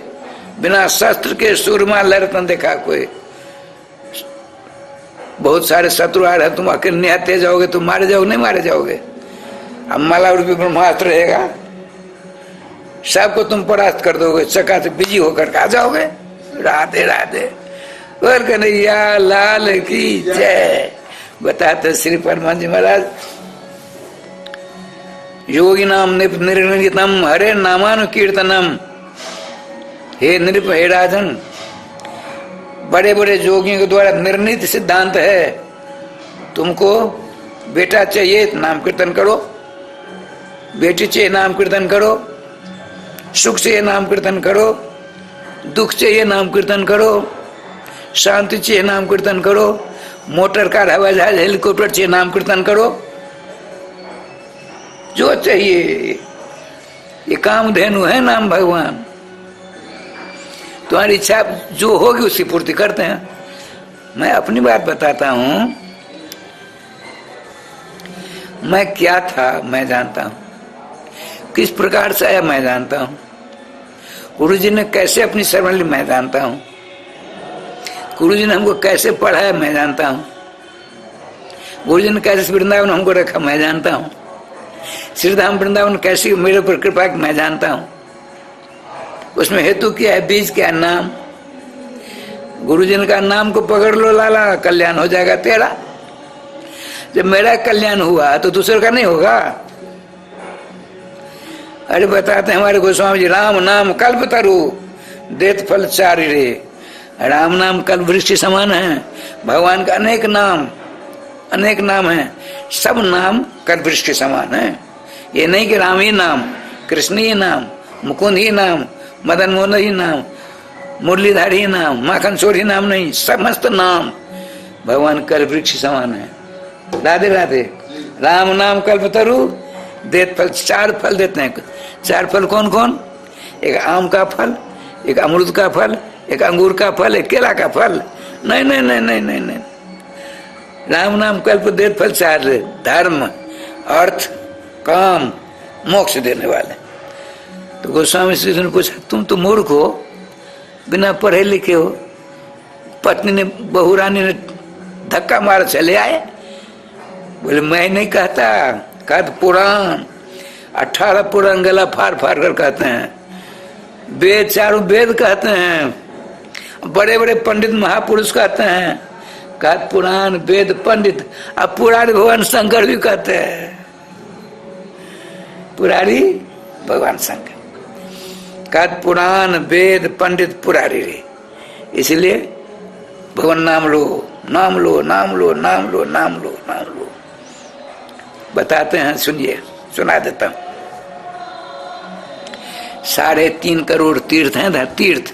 बिना शस्त्र के सूरमा लड़त न देखा कोई। बहुत सारे शत्रु आ रहे, तुम अकेले निहत्ते जाओगे, तुम मारे जाओगे नहीं मारे जाओगे। अब माला रूपी ब्रह्मास्त्र रहेगा, सबको तुम परास्त कर दोगे, चका से बिजी होकर आ जाओगे। राधे राधे, बोल कन्हैया लाल की जय। बताते श्री परमान जी महाराज, योगी नाम निर्णितम हरे नामानुकीर्तनम। हे नृप, हे राजन, बड़े बड़े योगियों के द्वारा निर्णित सिद्धांत है, तुमको बेटा चाहिए नाम कीर्तन करो, बेटी चाहिए नाम कीर्तन करो, सुख चाहिए नाम कीर्तन करो, दुख चाहिए नाम कीर्तन करो, शांति चाहिए नाम कीर्तन करो, मोटर कार हवाई जहाज हेलीकॉप्टर चाहिए नाम कीर्तन करो। जो चाहिए। ये कामधेनु है नाम भगवान। तुम्हारी इच्छा जो होगी उसकी पूर्ति करते हैं। मैं अपनी बात बताता हूं, मैं क्या था मैं जानता हूं, किस प्रकार से आया मैं जानता हूं, गुरु जी ने कैसे अपनी शरण ली मैं जानता हूं, गुरु जी ने हमको कैसे पढ़ाया मैं जानता हूं, गुरु जी ने कैसे वृंदावन हमको रखा मैं जानता हूं, श्रीधाम वृंदावन कैसी मेरे ऊपर कृपा की मैं जानता हूं। उसमें हेतु क्या है, बीज क्या है, नाम। गुरु जी ने कहा नाम को पकड़ लो लाला, कल्याण हो जाएगा तेरा। जब मेरा कल्याण हुआ तो दूसरे का नहीं होगा। अरे बताते हैं हमारे गोस्वामी जी, राम नाम कल्प तरु देत फल चारि रे। राम नाम कल्प वृक्ष के समान है। भगवान का अनेक नाम है, सब नाम कल्प वृक्ष के समान है। ये नहीं कि राम ही नाम, कृष्ण ही नाम, मुकुंद ही नाम, मदन मोहन ही नाम, मुरलीधर ही नाम, माखन चोर ही नाम नहीं, समस्त नाम भगवान कल्प वृक्ष के समान है। राधे राधे। राम नाम कल्प तरु देत फल, 4 फल देते हैं। 4 फल कौन कौन? एक आम का फल, एक अमरूद का फल, एक अंगूर का फल, एक केला का फल। नहीं नहीं नहीं नहीं नहीं नहीं। राम नाम कल्प देत फल 4, धर्म अर्थ काम मोक्ष देने वाले। तो गोस्वामी श्री ने पूछा, तुम तो मूर्ख हो, बिना पढ़े लिखे हो। पत्नी ने, बहू रानी ने धक्का मार चले आए। बोले मैं नहीं कहता, कहते पुराण 18 पुराण गला फाड़ फाड़ कर कहते हैं। वेद, 4 वेद कहते हैं। बड़े बड़े पंडित महापुरुष कहते हैं। कहते पुराण वेद पंडित। अब पुरारी भगवान शंकर भी कहते हैं। पुरारी भगवान शंकर कहते पुराण वेद पंडित पुरारी रे। इसलिए भगवान नाम लो, नाम लो, नाम लो, नाम लो, नाम लो, नाम लो। बताते हैं, सुनिए, सुना देता हूं। 3.5 करोड़ तीर्थ हैं, तीर्थ।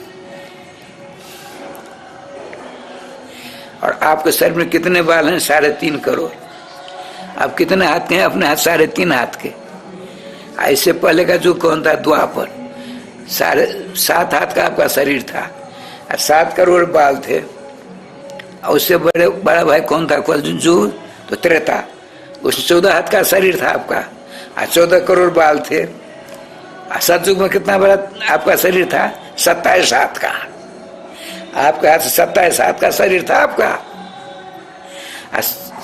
और आपके शरीर में कितने बाल हैं? 3.5 करोड़। आप कितने हाथ के हैं? अपने हाथ 3.5 हाथ के। ऐसे पहले का जो कौन था? द्वापर। 7 हाथ का आपका शरीर था और 7 करोड़ बाल थे। और उससे बड़ा भाई कौन था? कलजुग, तो त्रेता। उसमें 14 हाथ का शरीर था आपका और 14 करोड़ बाल थे। सतयुग में कितना बड़ा आपका शरीर था? 27 हाथ का। आपका हाथ 27 हाथ का शरीर था आपका,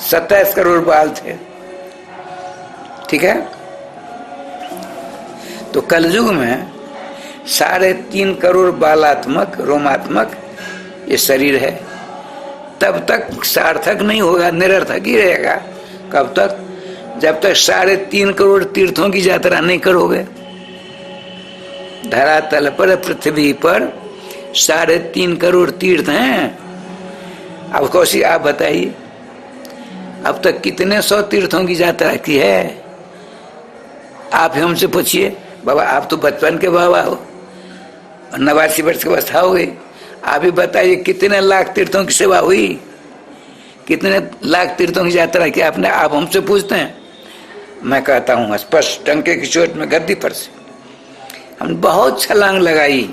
27 करोड़ बाल थे। ठीक है। तो कलयुग में 3.5 करोड़ बालात्मक रोमात्मक ये शरीर है। तब तक सार्थक नहीं होगा, निरर्थक ही रहेगा। कब तक? जब तक 3.5 करोड़ तीर्थों की यात्रा नहीं करोगे। धरातल पर, पृथ्वी पर 3.5 करोड़ तीर्थ हैं। अब कौशी आप बताइए, अब तक कितने 100 तीर्थों की यात्रा की है? आप हमसे पूछिए। बाबा आप तो बचपन के बाबा हो, 89 वर्ष की अवस्था हो गई। आप ही बताइए कितने लाख तीर्थों की सेवा हुई, कितने लाख तीर्थों की यात्रा की आपने? आप हमसे पूछते हैं। मैं कहता हूँ स्पष्ट, टंके की चोट में गद्दी पर से हमने बहुत छलांग लगाई,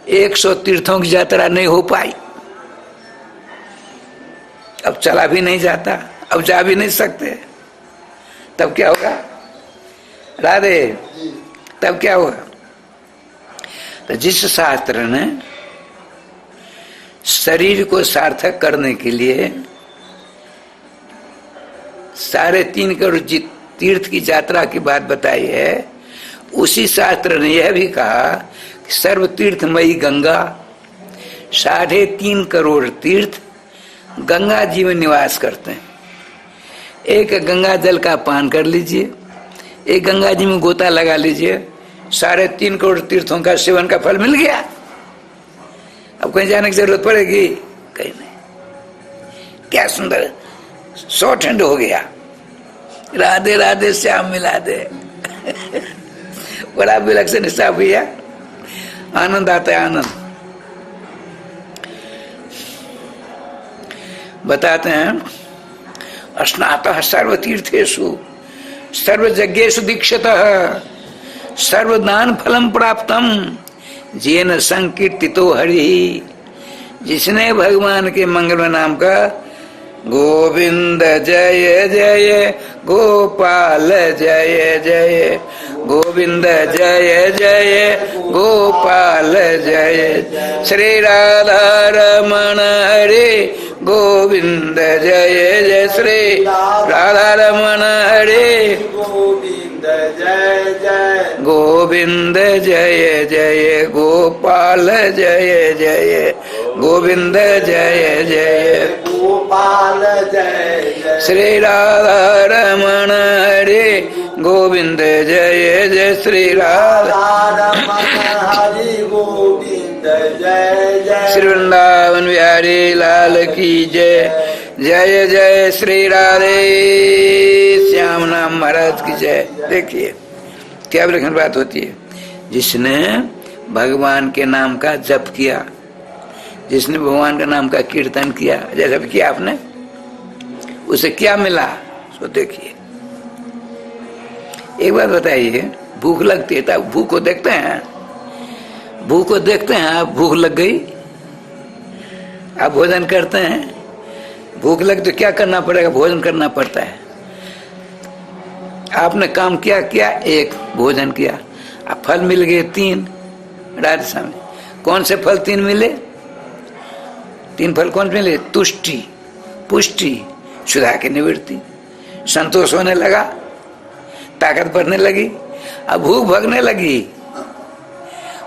100 तीर्थों की यात्रा नहीं हो पाई। अब चला भी नहीं जाता, अब जा भी नहीं सकते। तब क्या होगा? राधे। तब क्या होगा? तो जिस शास्त्र ने शरीर को सार्थक करने के लिए 3.5 करोड़ तीर्थ की यात्रा की बात बताई है, उसी शास्त्र ने यह भी कहा कि सर्व तीर्थमयी गंगा, 3.5 करोड़ तीर्थ गंगा जी में निवास करते हैं। एक गंगा जल का पान कर लीजिए, एक गंगा जी में गोता लगा लीजिए, 3.5 करोड़ तीर्थों का सेवन का फल मिल गया। अब कहीं जाने की जरूरत पड़ेगी? कहीं नहीं। क्या सुंदर 100 ठंड हो गया। राधे राधे श्याम मिला दे। बड़ा विलक्षण हिसाब भैया, आनंद आता है, आनंद। बताते हैं स्नातः सर्वतीर्थेषु सर्वयज्ञेषु दीक्षितः सर्वदान फलम प्राप्तम जेन संकीर्तितो हरि। जिसने भगवान के मंगल नाम का गोविंद जय जय गोपाल जय जय गोविंद जय जय गोपाल जय श्री राधा रमण हरे गोविंद जय जय श्री राधा रमण हरे गोविंद जय जय गोविंद जय जय गोपाल जय जय गोविंद जय जय गोपाल जय जय श्री राधा रमण हरे गोविंद जय जय श्री राधा रमण हरि गोविंद जय जय श्री वृंदावन बिहारी लाल की जय जय जय श्री राधे श्याम नाम महाराज की जय। देखिए क्या विलक्षण बात होती है। जिसने भगवान के नाम का जप किया, जिसने भगवान का नाम का कीर्तन किया, जैसा भी किया आपने, उसे क्या मिला सो देखिए। एक बात बताइए, भूख लगती है तो भूख को देखते हैं, भूख को देखते हैं। आप भूख लग गई, आप भोजन करते हैं, भूख लग तो क्या करना पड़ेगा? भोजन करना पड़ता है। आपने काम किया क्या? एक भोजन किया, अब फल मिल गए 3 राजसा में। कौन से फल 3 मिले? 3 फल कौन से मिले? तुष्टि, पुष्टि, क्षुधा की निवृत्ति, संतोष होने लगा, ताकत बढ़ने लगी। अब भूख भगने लगी।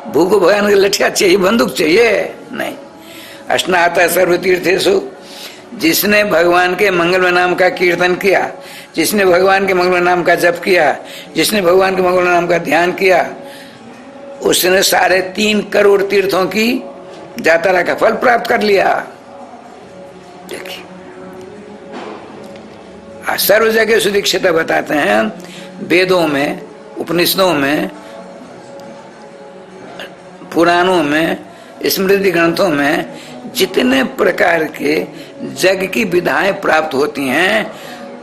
भूख को भगाने के लठिया चाहिए, बंदूक चाहिए नहीं। स्नाता सर्वतीर्थेषु, जिसने भगवान के मंगल नाम का कीर्तन किया, जिसने भगवान के मंगल नाम का जप किया, जिसने भगवान के मंगल नाम का ध्यान किया, उसने 3.5 करोड़ तीर्थों की यात्रा का फल प्राप्त कर लिया। देखिए सर्व जगह सुदीक्षिता बताते हैं, वेदों में, उपनिषदों में, पुराणों में, स्मृति ग्रंथों में जितने प्रकार के जग की विधाएं प्राप्त होती हैं,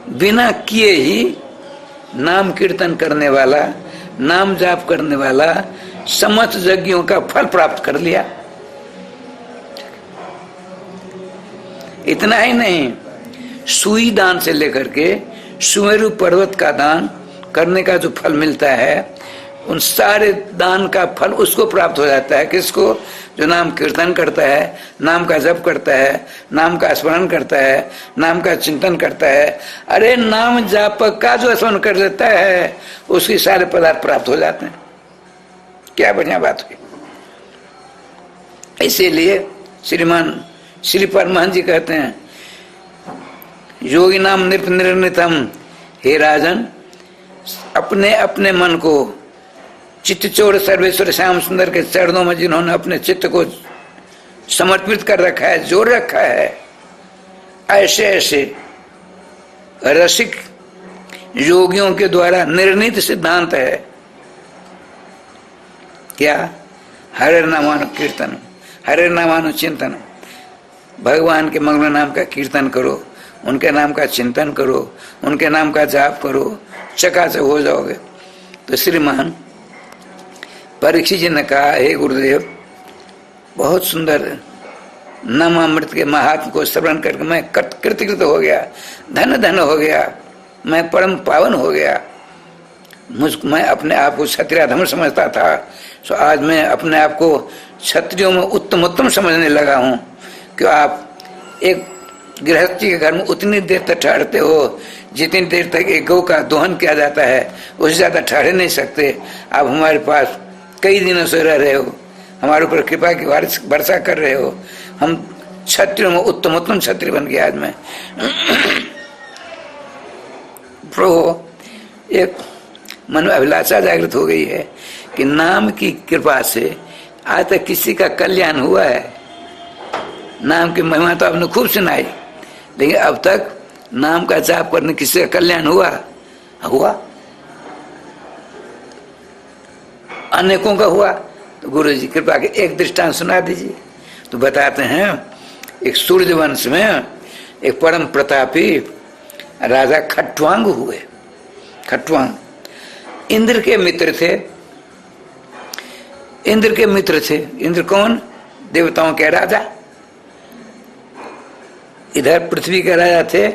बिना किए ही नाम कीर्तन करने वाला, नाम जाप करने वाला समस्त यज्ञों का फल प्राप्त कर लिया। इतना ही नहीं, सुई दान से लेकर के सुमेरु पर्वत का दान करने का जो फल मिलता है, उन सारे दान का फल उसको प्राप्त हो जाता है। किसको? जो नाम कीर्तन करता है, नाम का जप करता है, नाम का स्मरण करता है, नाम का चिंतन करता है। अरे नाम जापक का जो स्मरण कर देता है, उसके सारे पदार्थ प्राप्त हो जाते हैं। क्या बढ़िया बात हुई। इसीलिए श्रीमान श्री परमहंस जी कहते हैं, योगी नाम नृप निर्णितम, हे राजन, अपने अपने मन को चित्तचोर सर्वेश्वर श्याम सुंदर के चरणों में जिन्होंने अपने चित्त को समर्पित कर रखा है, जोड़ रखा है, ऐसे ऐसे रसिक योगियों के द्वारा निर्णीत सिद्धांत है क्या? हरे नामानु कीर्तन, हरे नामानु चिंतन। भगवान के मंगल नाम का कीर्तन करो, उनके नाम का चिंतन करो, उनके नाम का जाप करो, चकाचक हो जाओगे। तो श्रीमान परीक्षित जी ने कहा, हे गुरुदेव, बहुत सुंदर नामामृत के महात्म को श्रवण करके मैं कृतकृत हो गया, धन धन हो गया, मैं परम पावन हो गया। मैं अपने आप को क्षत्रिय धर्म समझता था, तो आज मैं अपने आप को क्षत्रियों में उत्तम उत्तम समझने लगा हूँ। क्यों? आप एक गृहस्थी के घर में उतनी देर तक ठहरते हो जितनी देर तक एक गौ का दोहन किया जाता है, उससे ज्यादा ठहरे नहीं सकते। आप हमारे पास कई दिनों से रह रहे हो, हमारे ऊपर कृपा की वर्षा कर रहे हो। हम क्षत्रियों में उत्तम उत्तम क्षत्रिय बन गया आज मैं। प्रभु, एक मन में अभिलाषा जागृत हो गई है कि नाम की कृपा से आज तक किसी का कल्याण हुआ है। नाम की महिमा तो आपने खूब सुनाई, लेकिन अब तक नाम का जाप करने किसी का कल्याण हुआ? अनेकों का हुआ। तो गुरु जी कृपा के एक दृष्टांत सुना दीजिए। तो बताते हैं, एक सूर्य वंश में एक परम प्रतापी राजा खट्वांग हुए। खटवांग इंद्र के मित्र थे। इंद्र के मित्र थे। इंद्र कौन? देवताओं के राजा। इधर पृथ्वी के राजा थे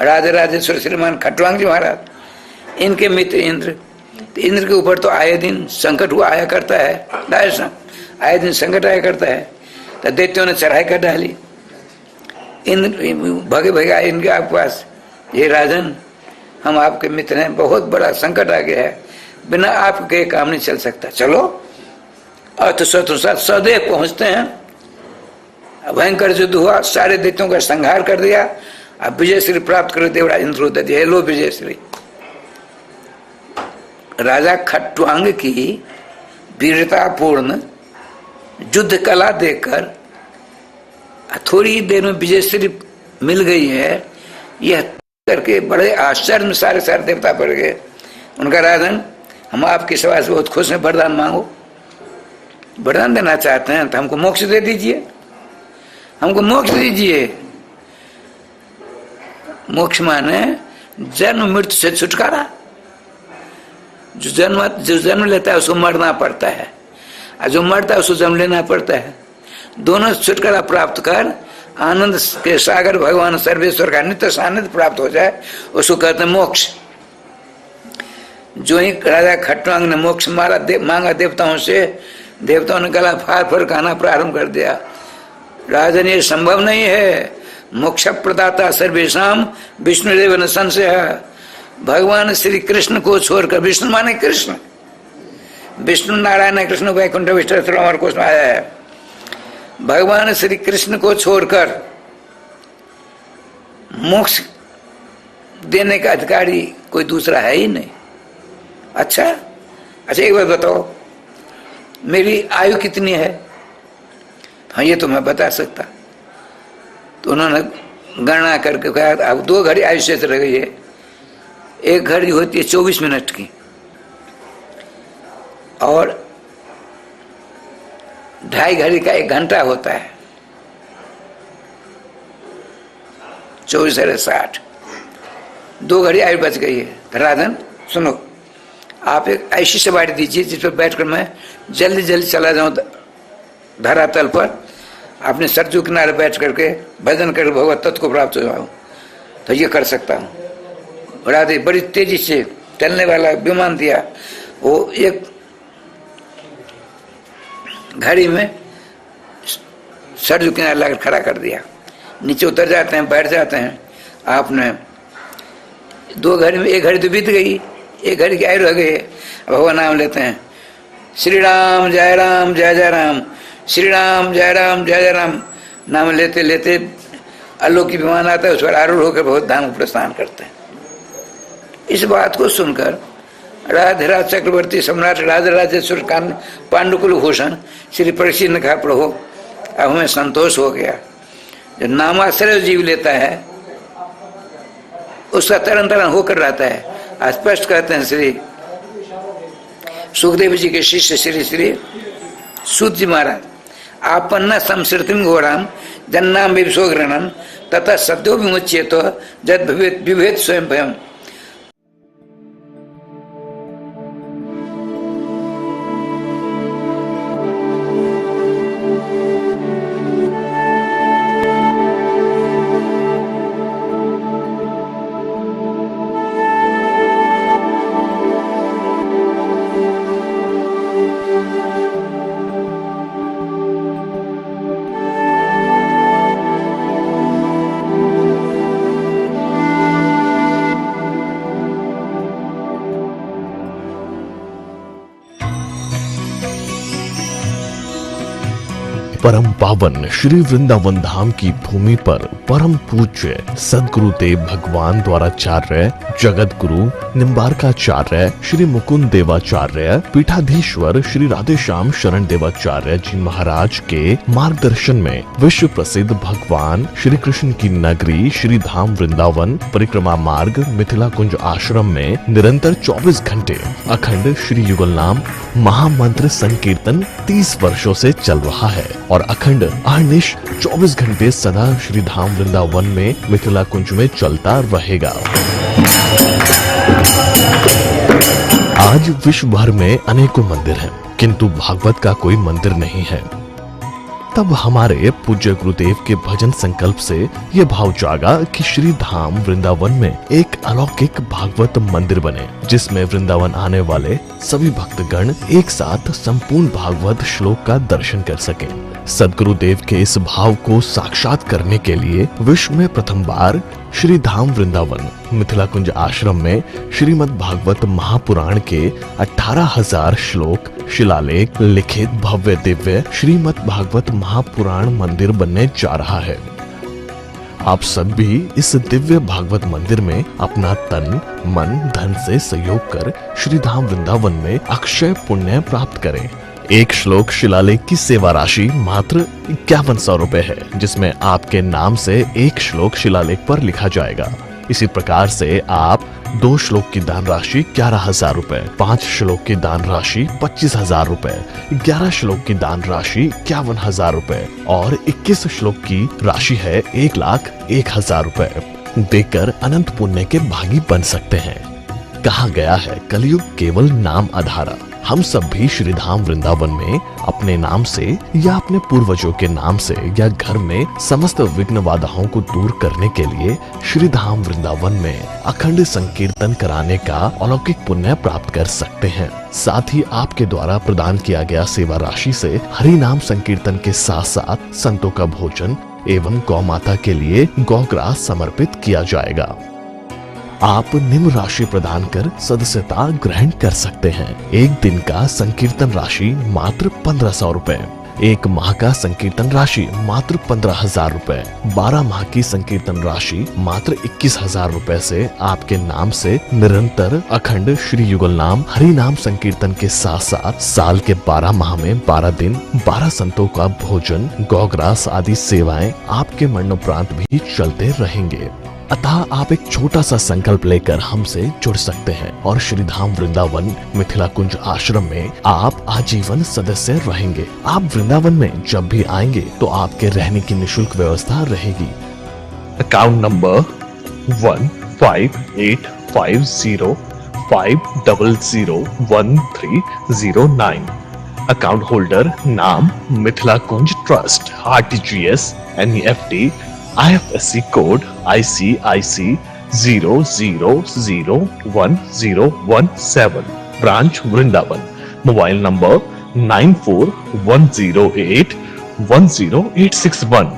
राजा राजेश्वर श्रीमान खटवांग जी महाराज। इनके मित्र इंद्र। तो इंद्र के ऊपर तो आए दिन संकट हुआ आया करता है, आए दिन संकट आया करता है। तो दैत्यों ने चढ़ाई कर डाली। इंद्र भगे भगे आए इनके आपके पास, ये राजन हम आपके मित्र हैं, बहुत बड़ा संकट आ गया है, बिना आपके काम नहीं चल सकता, चलो। और तो सदैव पहुंचते हैं। भयंकर युद्ध हुआ, सारे दैत्यों का संहार कर दिया। अब विजय श्री प्राप्त कर देवराज इंद्र होता दिया, लो विजय श्री। राजा खटवांग की वीरतापूर्ण युद्ध कला देखकर थोड़ी देर में विजय श्री मिल गई है, यह करके बड़े आश्चर्य में सारे देवता पड़ गए। उनका राजन हम आपकी सेवा से बहुत खुश हैं, वरदान मांगो। वरदान देना चाहते हैं तो हमको मोक्ष दे दीजिए, हमको मोक्ष दीजिए। मोक्ष माने जन्म मृत्यु से छुटकारा। जो जन्म लेता है उसको मरना पड़ता है, और जो मरता है उसको जन्म लेना पड़ता है। दोनों छुटकारा प्राप्त कर आनंद के सागर भगवान सर्वेश्वर का नित्य सानिध्य प्राप्त हो जाए, उसको कहते हैं मोक्ष। जो ही राजा खटवांग ने मोक्ष मांगा देवताओं से, देवताओं ने गला फाड़ फाड़ कहना प्रारंभ कर दिया, राजन ये संभव नहीं है, मोक्ष प्रदाता सर्वेशाम विष्णुदेव न संशय। भगवान श्री कृष्ण को छोड़कर, विष्णु माने कृष्ण, विष्णु नारायण कृष्ण वैकुंठ विष्णु और कुछ आया है। भगवान श्री कृष्ण को छोड़कर मोक्ष देने का अधिकारी कोई दूसरा है ही नहीं। अच्छा एक बात बताओ, मेरी आयु कितनी है? हाँ ये तो मैं बता सकता। तो उन्होंने गणना करके कहा अब 2 घड़ी आयु शेष रह गई है। 1 घड़ी होती है 24 मिनट की, और 2.5 घड़ी का 1 घंटा होता है, 24/60। 2 घड़ी आयु बच गई है। राजन सुनो, आप एक ऐसी सवारी दीजिए जिस पर बैठकर मैं जल्दी जल्दी चला जाऊं धरातल पर, अपने सरजू किनारे बैठ करके भजन करके भगवत तत्व को प्राप्त हो जाऊं, तो ये कर सकता हूँ। राधे बड़ी तेजी से चलने वाला विमान दिया, वो एक घड़ी में सरजू किनारे लाकर खड़ा कर दिया। नीचे उतर जाते हैं, बैठ जाते हैं। आपने 2 घड़ी में 1 घड़ी तो बीत गई, 1 घड़ी की आयु रह गई। भगवान नाम लेते हैं, श्री राम जय राम जय जय राम, श्री राम जय राम जय जय राम। नाम लेते लेते अलौकिक विमान आता है, उस पर आरूढ़ होकर बहुत धाम प्रस्थान करते हैं। इस बात को सुनकर राधेराज चक्रवर्ती सम्राट राजा राजेश्वर पांडुकुल भूषण श्री परीक्षित ने कहा, प्रभु अब हमें संतोष हो गया। जो नामाश्रय जीव लेता है उसका तरन तरन होकर रहता है। स्पष्ट कहते हैं श्री सुखदेव जी के शिष्य श्री श्री सूत जी महाराज, आपन्न संसृतिम घोराम जन्नाम विभसोग्रहणम तथा सद्यो विमुच्येत जद विभेद स्वयं भयम। परम पावन श्री वृंदावन धाम की भूमि पर परम पूज्य सदगुरुदेव भगवान द्वाराचार्य जगत गुरु निम्बारकाचार्य श्री मुकुंद देवाचार्य पीठाधीश्वर श्री राधेश्याम शरण देवाचार्य जी महाराज के मार्गदर्शन में विश्व प्रसिद्ध भगवान श्री कृष्ण की नगरी श्री धाम वृंदावन परिक्रमा मार्ग मिथिला कुंज आश्रम में निरंतर 24 घंटे अखंड श्री युगल नाम महामंत्र संकीर्तन 30 वर्षों से चल रहा है और अखंड अहर्निश 24 घंटे सदा श्री धाम वृंदावन में मिथिला कुंज में चलता रहेगा। आज विश्व भर में अनेकों मंदिर हैं, किंतु भागवत का कोई मंदिर नहीं है। तब हमारे पूज्य गुरुदेव के भजन संकल्प से ये भाव जागा कि श्री धाम वृंदावन में एक अलौकिक भागवत मंदिर बने, जिसमें वृंदावन आने वाले सभी भक्तगण एक साथ संपूर्ण भागवत श्लोक का दर्शन कर सकें। सदगुरुदेव के इस भाव को साक्षात करने के लिए विश्व में प्रथम बार श्री धाम वृंदावन मिथिला कुंज आश्रम में श्रीमद् भागवत महापुराण के 18,000 श्लोक शिलालेख लिखित भव्य दिव्य श्रीमद् भागवत महापुराण मंदिर बनने जा रहा है। आप सब भी इस दिव्य भागवत मंदिर में अपना तन मन धन से सहयोग कर श्री धाम वृंदावन में अक्षय पुण्य प्राप्त करें। एक श्लोक शिलालेख की सेवा राशि मात्र 5100 रुपए है, जिसमें आपके नाम से एक श्लोक शिलालेख पर लिखा जाएगा। इसी प्रकार से आप 2 श्लोक की दान राशि 11,000 रुपए, 5 श्लोक की दान राशि 25,000 रुपए, 11 श्लोक की दान राशि 51,000 रुपए और 21 श्लोक की राशि है 1,01,000 रुपए देकर अनंत पुण्य के भागी बन सकते हैं। कहा गया है कलयुग केवल नाम आधारा। हम सब भी श्री धाम वृंदावन में अपने नाम से या अपने पूर्वजों के नाम से या घर में समस्त विघ्न बाधाओं को दूर करने के लिए श्री धाम वृंदावन में अखंड संकीर्तन कराने का अलौकिक पुण्य प्राप्त कर सकते हैं। साथ ही आपके द्वारा प्रदान किया गया सेवा राशि से हरि नाम संकीर्तन के साथ साथ संतों का भोजन एवं गौ माता के लिए गौग्रास समर्पित किया जाएगा। आप निम्न राशि प्रदान कर सदस्यता ग्रहण कर सकते हैं। एक दिन का संकीर्तन राशि मात्र 1500 रुपए, एक माह का संकीर्तन राशि मात्र 15,000 रुपए, 12 माह की संकीर्तन राशि मात्र 21,000 रुपए से आपके नाम से निरंतर अखंड श्री युगल नाम हरि नाम संकीर्तन के साथ साथ साल के 12 माह में 12 दिन 12 संतों का भोजन गौग्रास आदि सेवाएं आपके मरणोपरांत भी चलते रहेंगे। अतः आप एक छोटा सा संकल्प लेकर हमसे जुड़ सकते हैं और श्री धाम वृंदावन मिथिला कुंज आश्रम में आप आजीवन सदस्य रहेंगे। आप वृंदावन में जब भी आएंगे तो आपके रहने की निशुल्क व्यवस्था रहेगी। Account number 158505001309। अकाउंट होल्डर नाम Mithila Kunj trust, RTGS, NEFT, IFSC code ICIC 00011017। Branch Vrindavan. Mobile number 9410810861।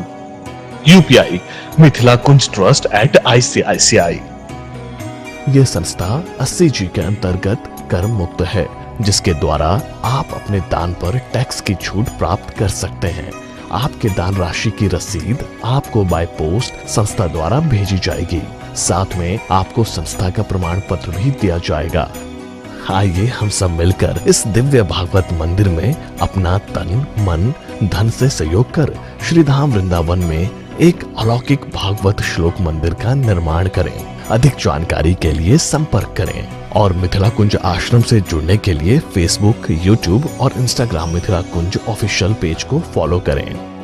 UPI Mithila Kunj trust @ICICI। ये संस्था 80G के अंतर्गत कर मुक्त है, जिसके द्वारा आप अपने दान पर टैक्स की छूट प्राप्त कर सकते हैं। आपके दान राशि की रसीद आपको बाय पोस्ट संस्था द्वारा भेजी जाएगी। साथ में आपको संस्था का प्रमाण पत्र भी दिया जाएगा। आइए हम सब मिलकर इस दिव्य भागवत मंदिर में अपना तन मन धन से सहयोग कर श्री धाम वृंदावन में एक अलौकिक भागवत श्लोक मंदिर का निर्माण करें। अधिक जानकारी के लिए संपर्क करें और मिथिला कुंज आश्रम से जुड़ने के लिए फेसबुक, यूट्यूब और इंस्टाग्राम मिथिला कुंज ऑफिशियल पेज को फॉलो करें।